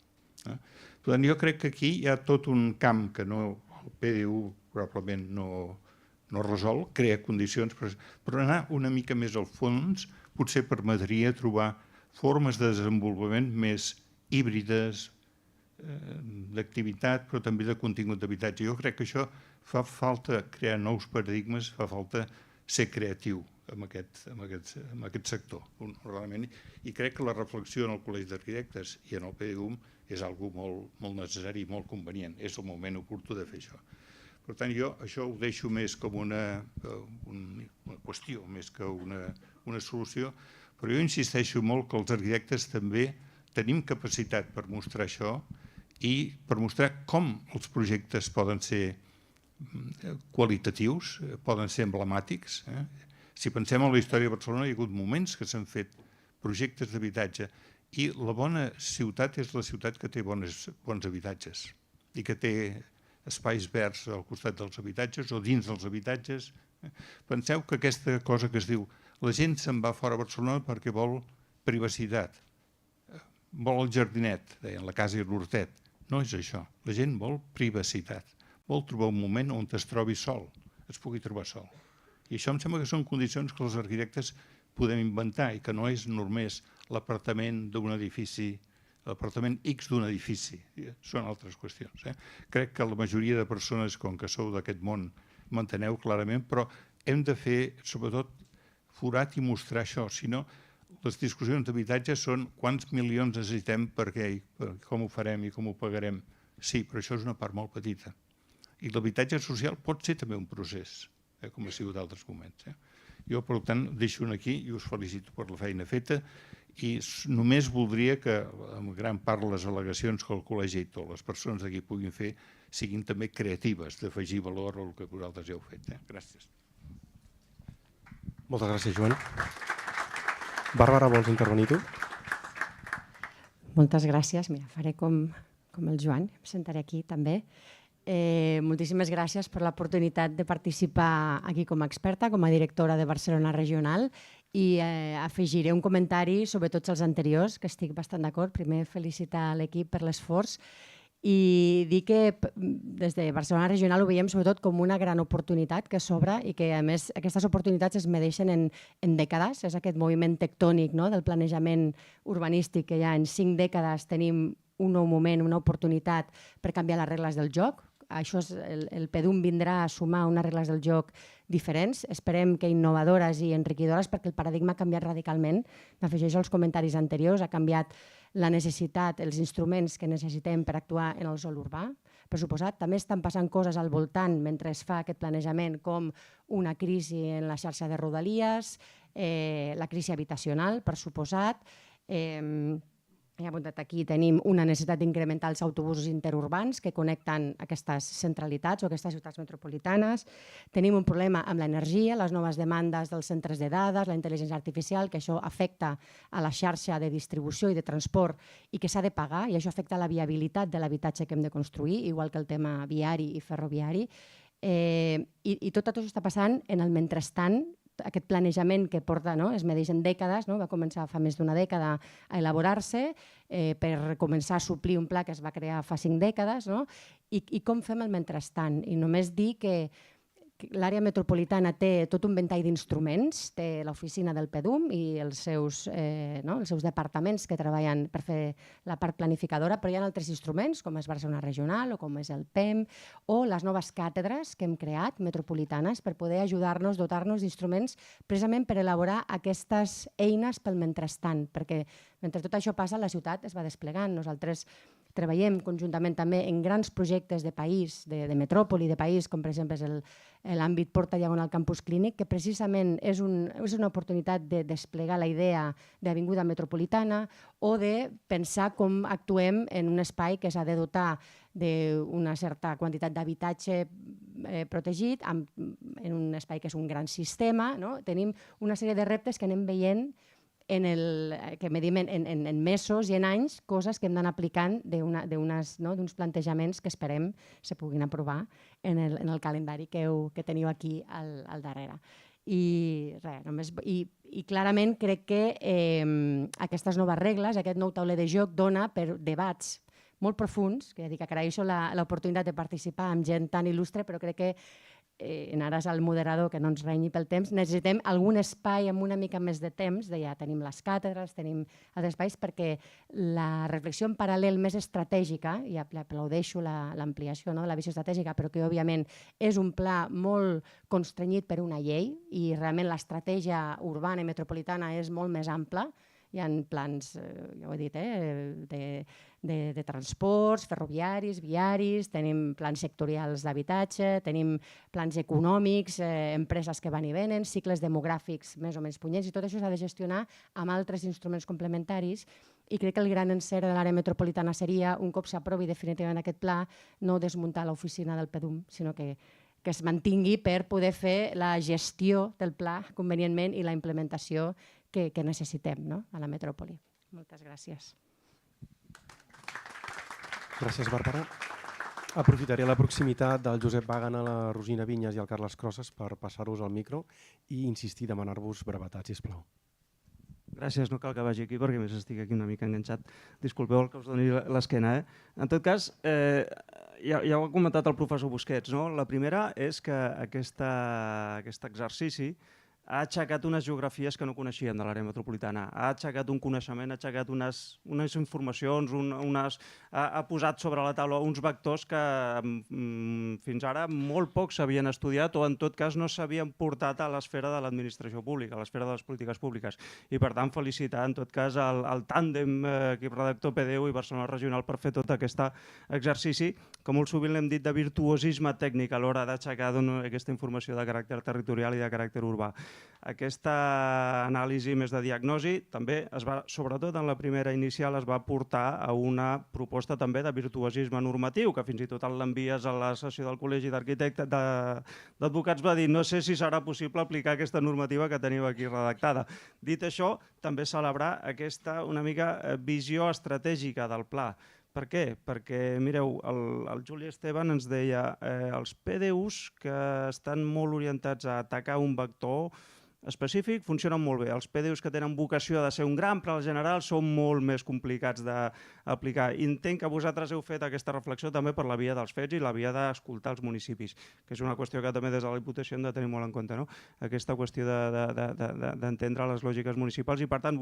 Per tant, jo crec que aquí hi ha tot un camp que el PDU probablement no resol, crea condicions, però anar una mica més al fons potser permetria trobar formes de desenvolupament més híbrides, d'activitat, però també de contingut d'habitatge. Jo crec que això fa falta crear nous paradigmes, fa falta ser creatiu en aquest sector. I crec que la reflexió en el Col·legi d'Arquitectes i en el PDU és algo molt necessari i molt convenient. És el moment oportú de fer això. Per tant, jo això ho deixo més com una qüestió, més que una solució, però jo insisteixo molt que els arquitectes també tenim capacitat per mostrar això i per mostrar com els projectes poden ser qualitatius, poden ser emblemàtics. Si pensem en la història de Barcelona, hi ha hagut moments que s'han fet projectes d'habitatge i la bona ciutat és la ciutat que té bons habitatges i que té espais verds al costat dels habitatges o dins dels habitatges. Penseu que aquesta cosa que es diu la gent se'n va fora a Barcelona perquè vol privacitat, vol el jardinet, deien la casa i l'hortet. No és això. La gent vol privacitat. Vol trobar un moment on es trobi sol, es pugui trobar sol. I això em sembla que són condicions que els arquitectes podem inventar i que no és només l'apartament d'un edifici, l'apartament X d'un edifici. Són altres qüestions. Crec que la majoria de persones, com que sou d'aquest món, m'enteneu clarament, però hem de fer, sobretot, forat i mostrar això. Si no, les discussions d'habitatge són quants milions necessitem per què, com ho farem i com ho pagarem. Sí, però això és una part molt petita. I l'habitatge social pot ser també un procés, com ha sigut d'altres moments. Jo, per tant, deixo aquí i us felicito per la feina feta i només voldria que, en gran part, les al·legacions que el col·legi o les persones d'aquí puguin fer siguin també creatives, d'afegir valor al que vosaltres ja heu fet. Gràcies. Moltes gràcies, Joan. Bàrbara, vols intervenir tu? Moltes gràcies. Mira, faré com el Joan, em sentaré aquí també. Moltíssimes gràcies per l'oportunitat de participar aquí com a experta, com a directora de Barcelona Regional, i afegiré un comentari sobre tots els anteriors, que estic bastant d'acord. Primer, felicitar l'equip per l'esforç i dir que des de Barcelona Regional ho veiem sobretot com una gran oportunitat que s'obre i que, a més, aquestes oportunitats es medeixen en dècades. És aquest moviment tectònic del planejament urbanístic que ja en 5 dècades tenim un nou moment, una oportunitat per canviar les regles del joc. Això és, el PDUM vindrà a sumar unes regles del joc diferents, esperem que innovadores i enriquidores, perquè el paradigma ha canviat radicalment. M'afegeixo als comentaris anteriors, ha canviat la necessitat, els instruments que necessitem per actuar en el sòl urbà. Per suposat, també estan passant coses al voltant mentre es fa aquest planejament, com una crisi en la xarxa de rodalies, la crisi habitacional, per suposat, he apuntat aquí, tenim una necessitat d'incrementar els autobusos interurbans que connecten aquestes centralitats o aquestes ciutats metropolitanes. Tenim un problema amb l'energia, les noves demandes dels centres de dades, la intel·ligència artificial, que això afecta a la xarxa de distribució i de transport i que s'ha de pagar, i això afecta la viabilitat de l'habitatge que hem de construir, igual que el tema viari i ferroviari. I tot això està passant en el mentrestant, aquest planejament que porta, es medeix en dècades, va començar fa més d'una dècada a elaborar-se per començar a suplir un pla que es va crear fa 5 dècades, i com fem el mentrestant. I només dir que l'àrea metropolitana té tot un ventall d'instruments, té l'oficina del PEDUM i els seus departaments que treballen per fer la part planificadora, però hi ha altres instruments, com és Barcelona Regional o com és el PEM, o les noves càtedres que hem creat, metropolitanes, per poder ajudar-nos, dotar-nos d'instruments precisament per elaborar aquestes eines pel mentrestant, perquè mentre tot això passa, la ciutat es va desplegant. Nosaltres treballem conjuntament també en grans projectes de país, de metròpoli, de país, com per exemple és l'àmbit Porta Diagonal Campus Clínic, que precisament és una oportunitat de desplegar la idea d'avinguda metropolitana o de pensar com actuem en un espai que s'ha de dotar d'una certa quantitat d'habitatge protegit, en un espai que és un gran sistema. Tenim una sèrie de reptes que anem veient que medim en mesos i en anys, coses que hem d'anar aplicant d'uns plantejaments que esperem se puguin aprovar en el calendari que teniu aquí al darrere. I clarament crec que aquestes noves regles, aquest nou tauler de joc dona per debats molt profuns, que agraeixo l'oportunitat de participar amb gent tan il·lustre, però crec que en ares al moderador que no ens renyi pel temps, necessitem algun espai amb una mica més de temps, ja tenim les càtedres, tenim altres espais, perquè la reflexió en paral·lel més estratègica, i aplaudeixo l'ampliació de la visió estratègica, però que òbviament és un pla molt constrenyit per una llei i realment l'estratègia urbana i metropolitana és molt més ampla. Hi ha plans, ja ho he dit, de transports, ferroviaris, viaris, tenim plans sectorials d'habitatge, tenim plans econòmics, empreses que van i venen, cicles demogràfics més o menys punyents, i tot això s'ha de gestionar amb altres instruments complementaris. I crec que el gran encert de l'àrea metropolitana seria, un cop s'aprovi definitivament aquest pla, no desmuntar l'oficina del PEDUM, sinó que es mantingui per poder fer la gestió del pla convenientment i la implementació que necessitem a la metròpoli. Moltes gràcies. Gràcies, Bàrbara. Aprofitaré la proximitat del Josep Bàgana, la Rosina Vinyes i el Carles Crosses per passar-vos el micro i insistir, demanar-vos brevetat, sisplau. Gràcies, no cal que vagi aquí perquè més estic aquí una mica enganxat. Disculpeu que us doni l'esquena. En tot cas, ja ho ha comentat el professor Busquets. La primera és que aquest exercici ha aixecat unes geografies que no coneixíem de l'àrea metropolitana, ha aixecat un coneixement, ha aixecat unes informacions, ha posat sobre la taula uns vectors que fins ara molt poc s'havien estudiat o en tot cas no s'havien portat a l'esfera de l'administració pública, a l'esfera de les polítiques públiques. I per tant felicitar en tot cas el tàndem equip redactor PDU i Barcelona Regional per fer tot aquest exercici, que molt sovint l'hem dit de virtuosisme tècnic a l'hora d'aixecar aquesta informació de caràcter territorial i de caràcter urbà. Aquesta anàlisi més de diagnosi també, sobretot en la primera inicial, es va portar a una proposta també de virtuosisme normatiu, que fins i tot l'envies a la sessió del Col·legi d'Advocats va dir no sé si serà possible aplicar aquesta normativa que teniu aquí redactada. Dit això, també celebrar aquesta una mica visió estratègica del pla. Per què? Perquè, mireu, el Juli Esteban ens deia els PDUs que estan molt orientats a atacar un vector específic funcionen molt bé. Els PDUs que tenen vocació de ser un gran pla general són molt més complicats d'aplicar. Entenc que vosaltres heu fet aquesta reflexió també per la via dels fets i la via d'escoltar els municipis, que és una qüestió que també des de la Diputació hem de tenir molt en compte, aquesta qüestió d'entendre les lògiques municipals i per tant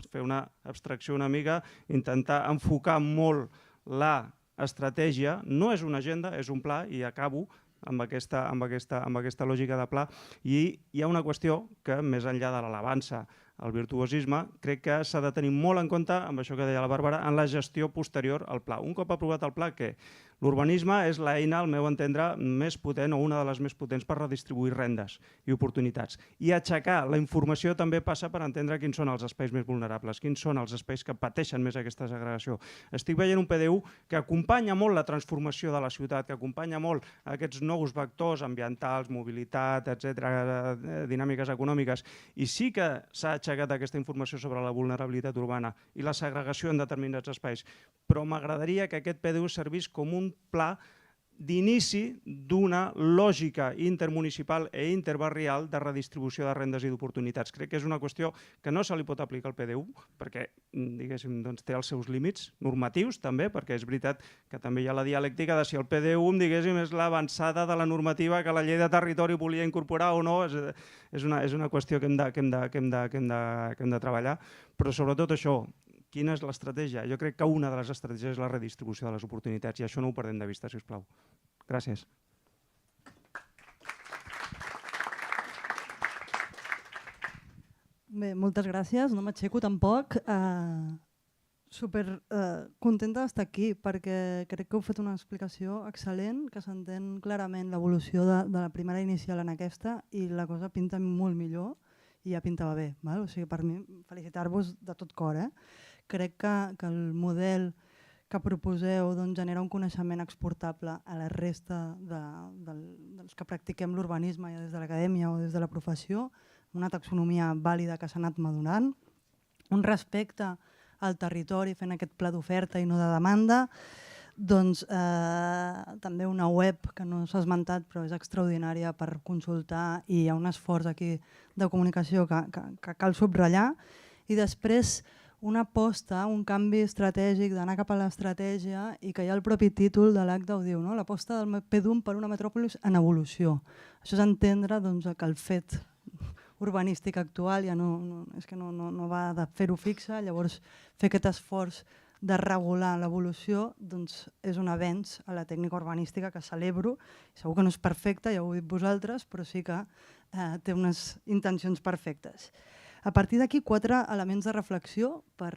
fer una abstracció una mica, intentar enfocar molt l'estratègia. No és una agenda, és un pla i acabo amb aquesta lògica de pla. I hi ha una qüestió que, més enllà de l'alabança el virtuosisme, crec que s'ha de tenir molt en compte, amb això que deia la Bàrbara, en la gestió posterior al pla. Un cop aprovat el pla, què? L'urbanisme és l'eina, al meu entendre, més potent o una de les més potents per redistribuir rendes i oportunitats. I aixecar la informació també passa per entendre quins són els espais més vulnerables, quins són els espais que pateixen més aquesta segregació. Estic veient un PDU que acompanya molt la transformació de la ciutat, que acompanya molt aquests nous vectors ambientals, mobilitat, etc., dinàmiques econòmiques, i sí que s'ha aixecat aquesta informació sobre la vulnerabilitat urbana i la segregació en determinats espais, però m'agradaria que aquest PDU servís com un pla d'inici d'una lògica intermunicipal i interbarrial de redistribució de rendes i d'oportunitats. Crec que és una qüestió que no se li pot aplicar al PDU perquè diguéssim, doncs, té els seus límits normatius també, perquè és veritat que també hi ha la dialèctica de si el PDU diguéssim, és l'avançada de la normativa que la llei de territori volia incorporar o no. És una qüestió que hem de treballar, però sobretot això, quina és l'estratègia? Jo crec que una de les estratègies és la redistribució de les oportunitats i això no ho perdem de vista, si us plau. Gràcies. Bé, moltes gràcies. No m'aixeco tampoc. Super contenta d'estar aquí perquè crec que heu fet una explicació excel·lent, que s'entén clarament l'evolució de la primera inicial en aquesta i la cosa pinta molt millor i ja pintava bé. O sigui, per mi, felicitar-vos de tot cor. Crec que el model que proposeu genera un coneixement exportable a la resta dels que practiquem l'urbanisme, ja des de l'acadèmia o des de la professió, una taxonomia vàlida que s'ha anat madurant, un respecte al territori fent aquest pla d'oferta i no de demanda, doncs també una web que no s'ha esmentat però és extraordinària per consultar i hi ha un esforç aquí de comunicació que cal subratllar i després una aposta, un canvi estratègic d'anar cap a l'estratègia i que hi ha el propi títol de l'acte ho diu, l'aposta del PDUM per una metròpolis en evolució. Això és entendre que el fet urbanístic actual ja no va de fer-ho fixe, llavors fer aquest esforç de regular l'evolució és un avenç a la tècnica urbanística que celebro. Segur que no és perfecta, ja ho heu dit vosaltres, però sí que té unes intencions perfectes. A partir d'aquí, 4 elements de reflexió per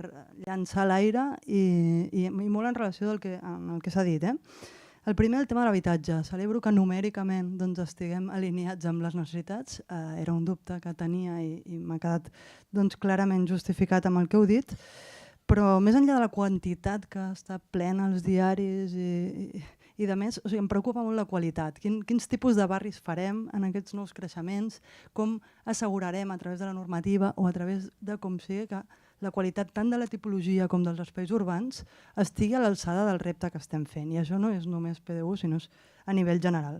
llançar a l'aire i molt en relació amb el que s'ha dit. El primer, el tema de l'habitatge. Celebro que numèricament estiguem alineats amb les necessitats. Era un dubte que tenia i m'ha quedat clarament justificat amb el que heu dit. Però més enllà de la quantitat que està plena als diaris i de més, em preocupa molt la qualitat. Quins tipus de barris farem en aquests nous creixements? Com assegurarem a través de la normativa o a través de com sigui que la qualitat tant de la tipologia com dels espais urbans estigui a l'alçada del repte que estem fent? I això no és només PDU, sinó a nivell general.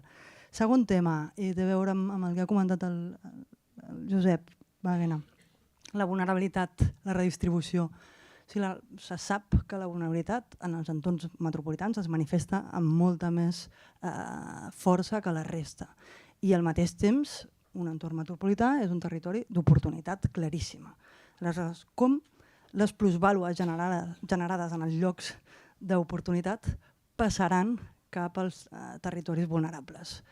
Segon tema, i té a veure amb el que ha comentat el Josep Baguena, la vulnerabilitat, la redistribució. Se sap que la vulnerabilitat en els entorns metropolitans es manifesta amb molta més força que la resta. I al mateix temps, un entorn metropolità és un territori d'oportunitat claríssima. Aleshores, com les plusvàlues generades en els llocs d'oportunitat passaran cap als territoris vulnerables?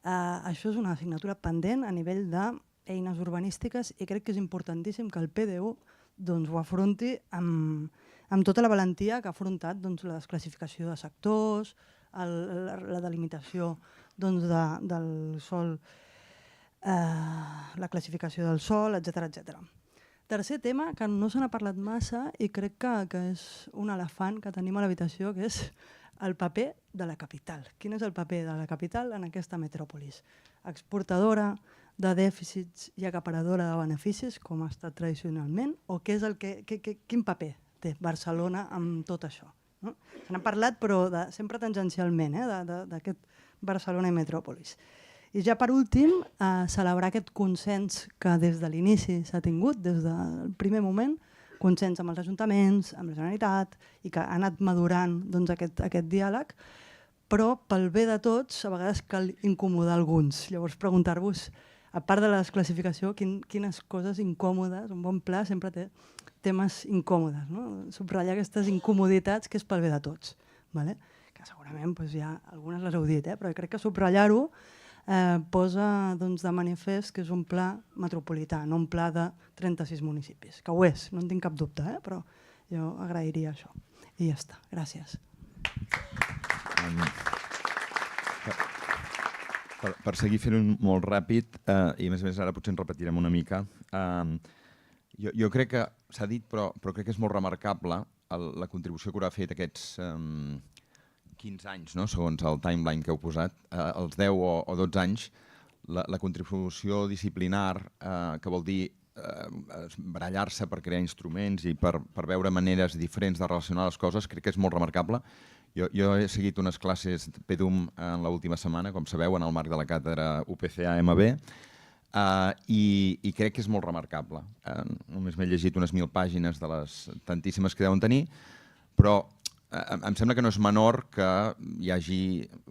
Això és una assignatura pendent a nivell d'eines urbanístiques i crec que és importantíssim que el PDU ho afronti amb tota la valentia que ha afrontat la desclassificació de sectors, la delimitació del sòl, la classificació del sòl, etc. Tercer tema, que no se n'ha parlat massa i crec que és un elefant que tenim a l'habitació, que és el paper de la capital. Quin és el paper de la capital en aquesta metròpolis? Exportadora de dèficits i acaparadora de beneficis, com ha estat tradicionalment, o quin paper té Barcelona amb tot això? Se n'ha parlat, però sempre tangencialment, d'aquest Barcelona i metròpolis. I ja per últim, celebrar aquest consens que des de l'inici s'ha tingut, des del primer moment, consens amb els ajuntaments, amb la Generalitat, i que ha anat madurant aquest diàleg, però pel bé de tots a vegades cal incomodar alguns. Llavors preguntar-vos, a part de la desclassificació, quines coses incòmodes, un bon pla sempre té temes incòmodes, subratllar aquestes incomoditats que és pel bé de tots, que segurament algunes les heu dit, però crec que subratllar-ho posa de manifest que és un pla metropolità, no un pla de 36 municipis, que ho és, no en tinc cap dubte, però jo agrairia això. I ja està, gràcies. Per seguir fent-ho molt ràpid, i a més ara potser ens repetirem una mica, jo crec que s'ha dit, però crec que és molt remarcable la contribució que haurà fet aquests 15 anys, segons el timeline que heu posat, els 10 o 12 anys, la contribució disciplinar, que vol dir barallar-se per crear instruments i per veure maneres diferents de relacionar les coses, crec que és molt remarcable. Jo he seguit unes classes de PEDUM en l'última setmana, com sabeu, en el marc de la càtedra UPCA-MB, i crec que és molt remarcable. Només m'he llegit unes 1.000 pàgines de les tantíssimes que deuen tenir, però em sembla que no és menor que hi hagi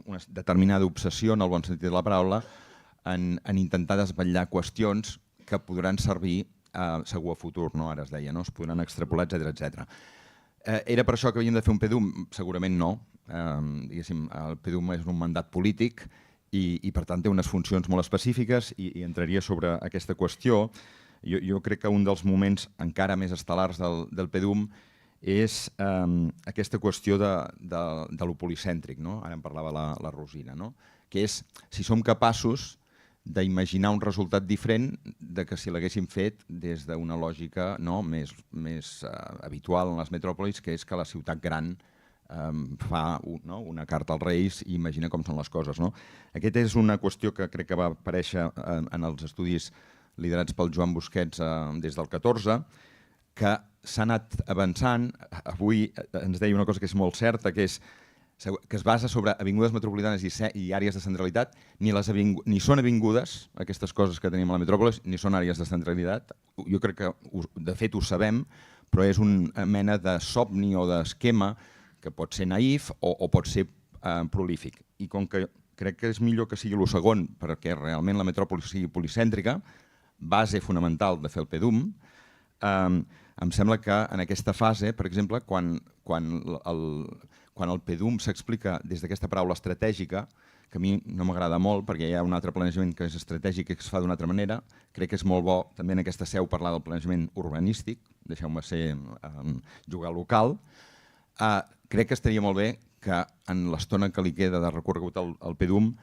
una determinada obsessió, en el bon sentit de la paraula, en intentar desvetllar qüestions que podran servir segur a futur, ara es deia, es podran extrapolar, etc. Era per això que havíem de fer un PEDUM? Segurament no. El PEDUM és un mandat polític i per tant té unes funcions molt específiques i entraria sobre aquesta qüestió. Jo crec que un dels moments encara més estel·lars del PEDUM és aquesta qüestió de lo policèntric, ara en parlava la Rosina, que és si som capaços d'imaginar un resultat diferent de que si l'haguéssim fet des d'una lògica més habitual en les metròpolis, que és que la ciutat gran fa una carta als Reis i imagina com són les coses. Aquesta és una qüestió que crec que va aparèixer en els estudis liderats pel Joan Busquets des del 14, que s'ha anat avançant. Avui ens deia una cosa que és molt certa, que es basa sobre avingudes metropolitanes i àrees de centralitat. Ni són avingudes, aquestes coses que tenim a la metròpolis, ni són àrees de centralitat. Jo crec que, de fet, ho sabem, però és una mena de somni o d'esquema que pot ser naïf o pot ser prolífic. I com que crec que és millor que sigui el segon, perquè realment la metròpoli sigui policèntrica, base fonamental de fer el PEDUM, em sembla que en aquesta fase, per exemple, quan el PEDUM s'explica des d'aquesta paraula estratègica, que a mi no m'agrada molt perquè hi ha un altre planejament que és estratègic i que es fa d'una altra manera, crec que és molt bo també en aquesta seu parlar del planejament urbanístic, deixeu-me jugar local. Crec que estaria molt bé que en l'estona que li queda de recorregut al PEDUM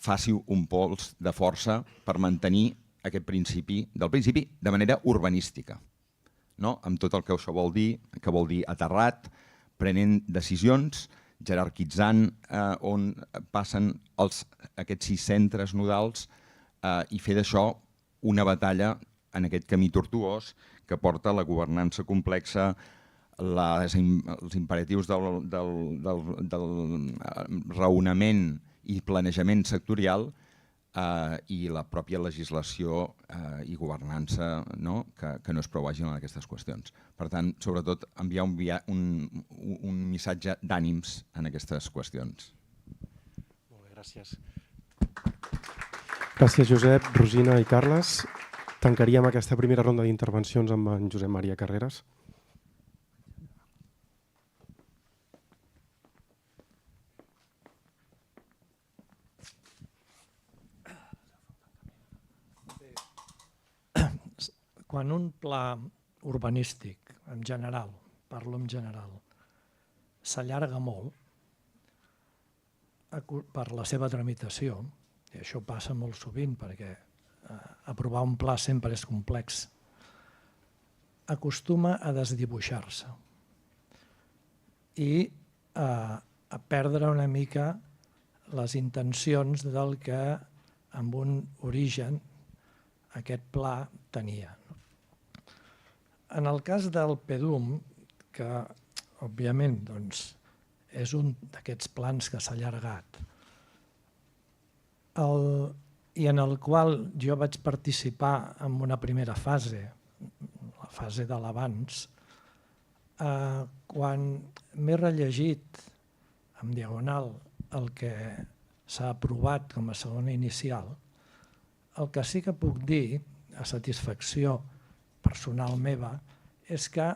faci un pols de força per mantenir aquest principi de manera urbanística, amb tot el que això vol dir, que vol dir aterrat, prenent decisions, jerarquitzant on passen aquests 6 centres nodals i fer d'això una batalla en aquest camí tortuós que porta la governança complexa, els imperatius del raonament i planejament sectorial i la pròpia legislació i governança que no és prou àgil en aquestes qüestions. Per tant, sobretot, enviar un missatge d'ànims en aquestes qüestions. Molt bé, gràcies. Gràcies, Josep, Rosina i Carles. Tancaríem aquesta primera ronda d'intervencions amb en Josep Maria Carreras. Quan un pla urbanístic, en general, parlo en general, s'allarga molt per la seva tramitació, i això passa molt sovint perquè aprovar un pla sempre és complex, acostuma a desdibuixar-se i a perdre una mica les intencions del que amb un origen aquest pla tenia. En el cas del PEDUM, que òbviament és un d'aquests plans que s'ha allargat i en el qual jo vaig participar en una primera fase, la fase de l'abans, quan m'he rellegit en diagonal el que s'ha aprovat com a segona inicial, el que sí que puc dir, a satisfacció personal meva, és que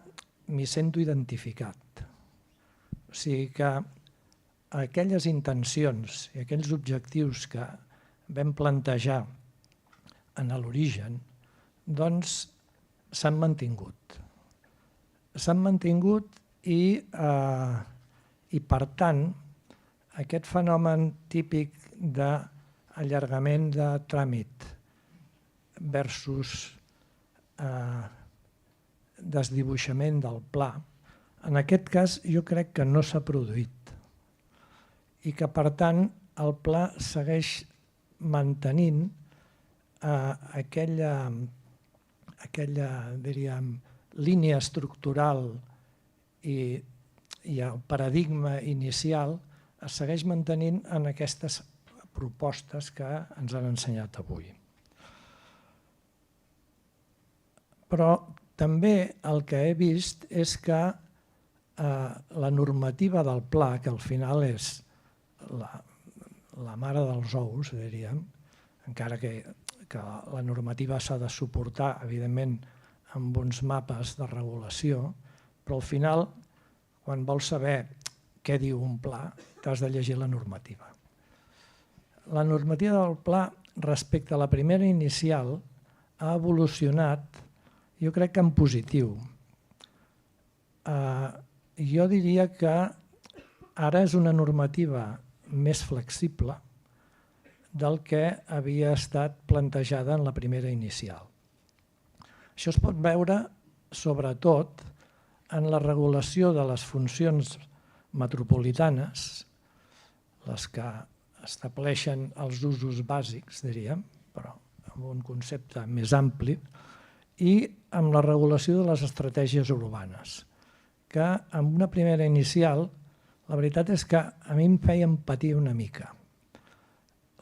m'hi sento identificat. O sigui que aquelles intencions i aquells objectius que vam plantejar en l'origen, doncs s'han mantingut. S'han mantingut i per tant, aquest fenomen típic d'allargament de tràmit versus desdibuixament del pla, en aquest cas jo crec que no s'ha produït i que per tant el pla segueix mantenint aquella diríem, línia estructural i el paradigma inicial es segueix mantenint en aquestes propostes que ens han ensenyat avui. Però també el que he vist és que la normativa del pla, que al final és la mare dels ous, diríem, encara que la normativa s'ha de suportar, evidentment, amb uns mapes de regulació, però al final, quan vols saber què diu un pla, t'has de llegir la normativa. La normativa del pla, respecte a la primera inicial, ha evolucionat, jo crec que en positiu. Jo diria que ara és una normativa més flexible del que havia estat plantejada en la primera inicial. Això es pot veure, sobretot, en la regulació de les funcions metropolitanes, les que estableixen els usos bàsics, diríem, però amb un concepte més ampli, i amb la regulació de les estratègies urbanes, que amb una primera inicial, la veritat és que a mi em feien patir una mica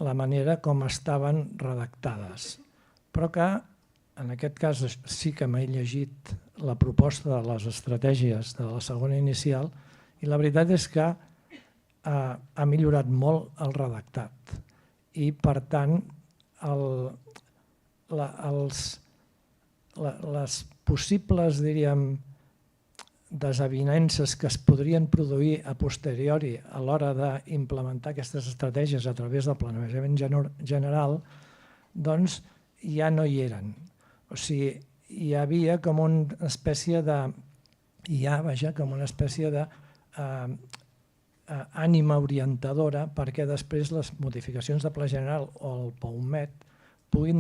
la manera com estaven redactades, però que en aquest cas sí que m'he llegit la proposta de les estratègies de la segona inicial i la veritat és que ha millorat molt el redactat i per tant les possibles, diríem, desavinences que es podrien produir a posteriori a l'hora d'implementar aquestes estratègies a través del planejament general, doncs ja no hi eren. O sigui, hi havia com una espècie d'ànima orientadora perquè després les modificacions de pla general o el POUMET puguin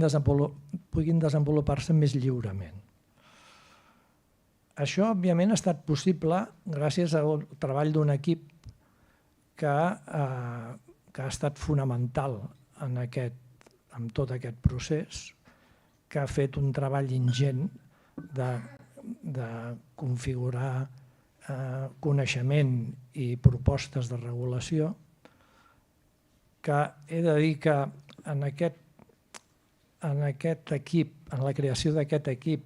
desenvolupar-se més lliurement. Això, òbviament, ha estat possible gràcies al treball d'un equip que ha estat fonamental en tot aquest procés, que ha fet un treball ingent de configurar coneixement i propostes de regulació, que he de dir que en aquest equip, en la creació d'aquest equip,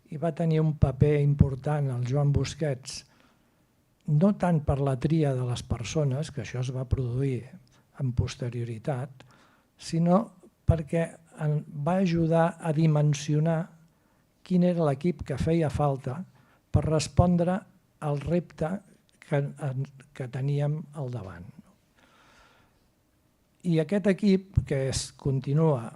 hi va tenir un paper important el Joan Busquets, no tant per la tria de les persones, que això es va produir amb posterioritat, sinó perquè va ajudar a dimensionar quin era l'equip que feia falta per respondre al repte que teníem al davant. I aquest equip, que continua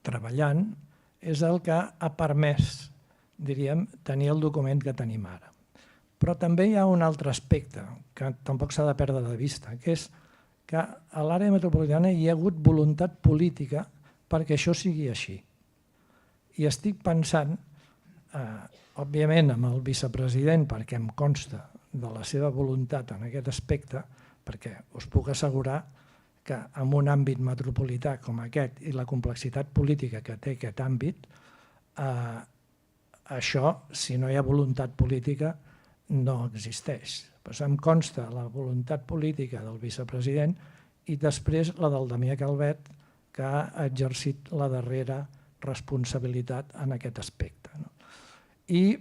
treballant, és el que ha permès, diríem, tenir el document que tenim ara. Però també hi ha un altre aspecte que tampoc s'ha de perdre de vista, que és que a l'àrea metropolitana hi ha hagut voluntat política perquè això sigui així. I estic pensant, òbviament, amb el vicepresident, perquè em consta de la seva voluntat en aquest aspecte, perquè us puc assegurar que en un àmbit metropolità com aquest i la complexitat política que té aquest àmbit, això, si no hi ha voluntat política, no existeix. Em consta la voluntat política del vicepresident i després la del Damià Calvet, que ha exercit la darrera responsabilitat en aquest aspecte. I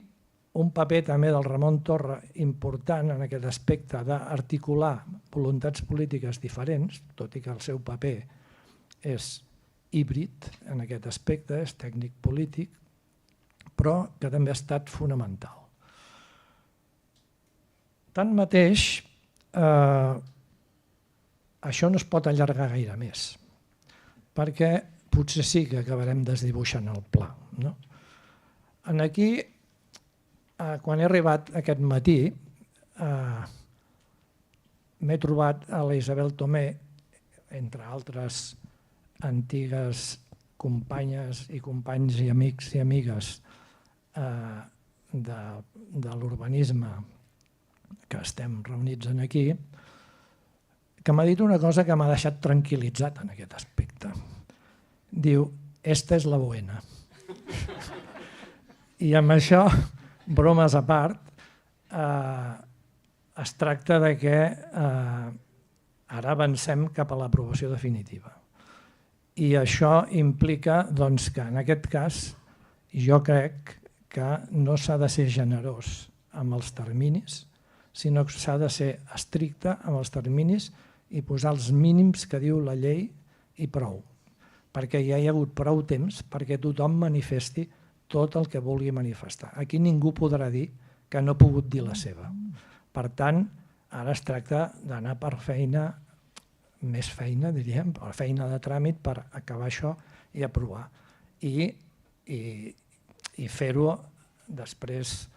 un paper també del Ramon Torra important en aquest aspecte d'articular voluntats polítiques diferents, tot i que el seu paper és híbrid en aquest aspecte, és tècnic-polític, però que també ha estat fonamental. Tanmateix, això no es pot allargar gaire més, perquè potser sí que acabarem desdibuixant el pla. Aquí, quan he arribat aquest matí, m'he trobat a la Isabel Tomé, entre altres antigues companyes i companys i amics i amigues de l'urbanisme que estem reunits aquí, que m'ha dit una cosa que m'ha deixat tranquil·litzat en aquest aspecte. Diu, esta és la buena. I amb això, bromes a part, es tracta de que ara avancem cap a l'aprovació definitiva. I això implica que en aquest cas jo crec que no s'ha de ser generós amb els terminis, sinó que s'ha de ser estricte amb els terminis i posar els mínims que diu la llei i prou, perquè ja hi ha hagut prou temps perquè tothom manifesti tot el que vulgui manifestar. Aquí ningú podrà dir que no ha pogut dir la seva. Per tant, ara es tracta d'anar per feina, més feina, diríem, feina de tràmit per acabar això i aprovar. I fer-ho després,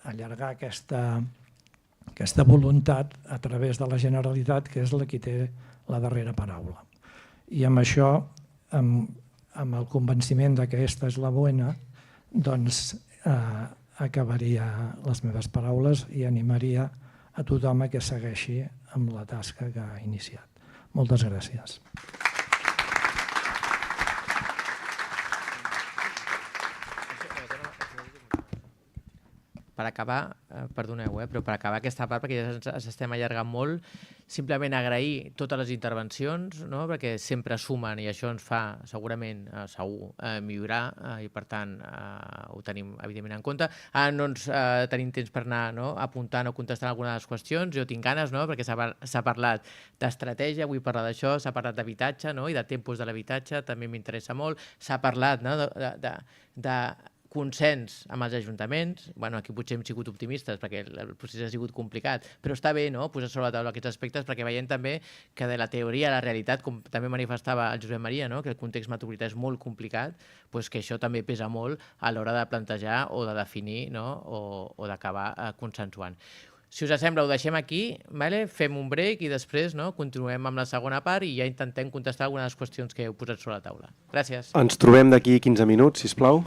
allargar aquesta voluntat a través de la Generalitat, que és la qui té la darrera paraula. I amb això, amb el convenciment que aquesta és la bona, doncs acabaria les meves paraules i animaria a tothom que segueixi amb la tasca que ha iniciat. Moltes gràcies. Per acabar, perdoneu, però per acabar aquesta part, perquè ja ens estem allargant molt, simplement agrair totes les intervencions, perquè sempre sumen i això ens fa segurament segur millorar i per tant ho tenim evidentment en compte. Ara no ens tenim temps per anar apuntant o contestant alguna de les qüestions, jo tinc ganes perquè s'ha parlat d'estratègia, vull parlar d'això, s'ha parlat d'habitatge i de tempos de l'habitatge, també m'interessa molt, s'ha parlat de consens amb els ajuntaments, aquí potser hem sigut optimistes perquè el procés ha sigut complicat, però està bé posar sobre la taula aquests aspectes perquè veiem també que de la teoria a la realitat, com també manifestava el Josep Maria, que el context metropolità és molt complicat, que això també pesa molt a l'hora de plantejar o de definir o d'acabar consensuant. Si us sembla, ho deixem aquí, fem un break i després continuem amb la segona part i ja intentem contestar algunes de les qüestions que heu posat sobre la taula. Gràcies. Ens trobem d'aquí 15 minuts, sisplau.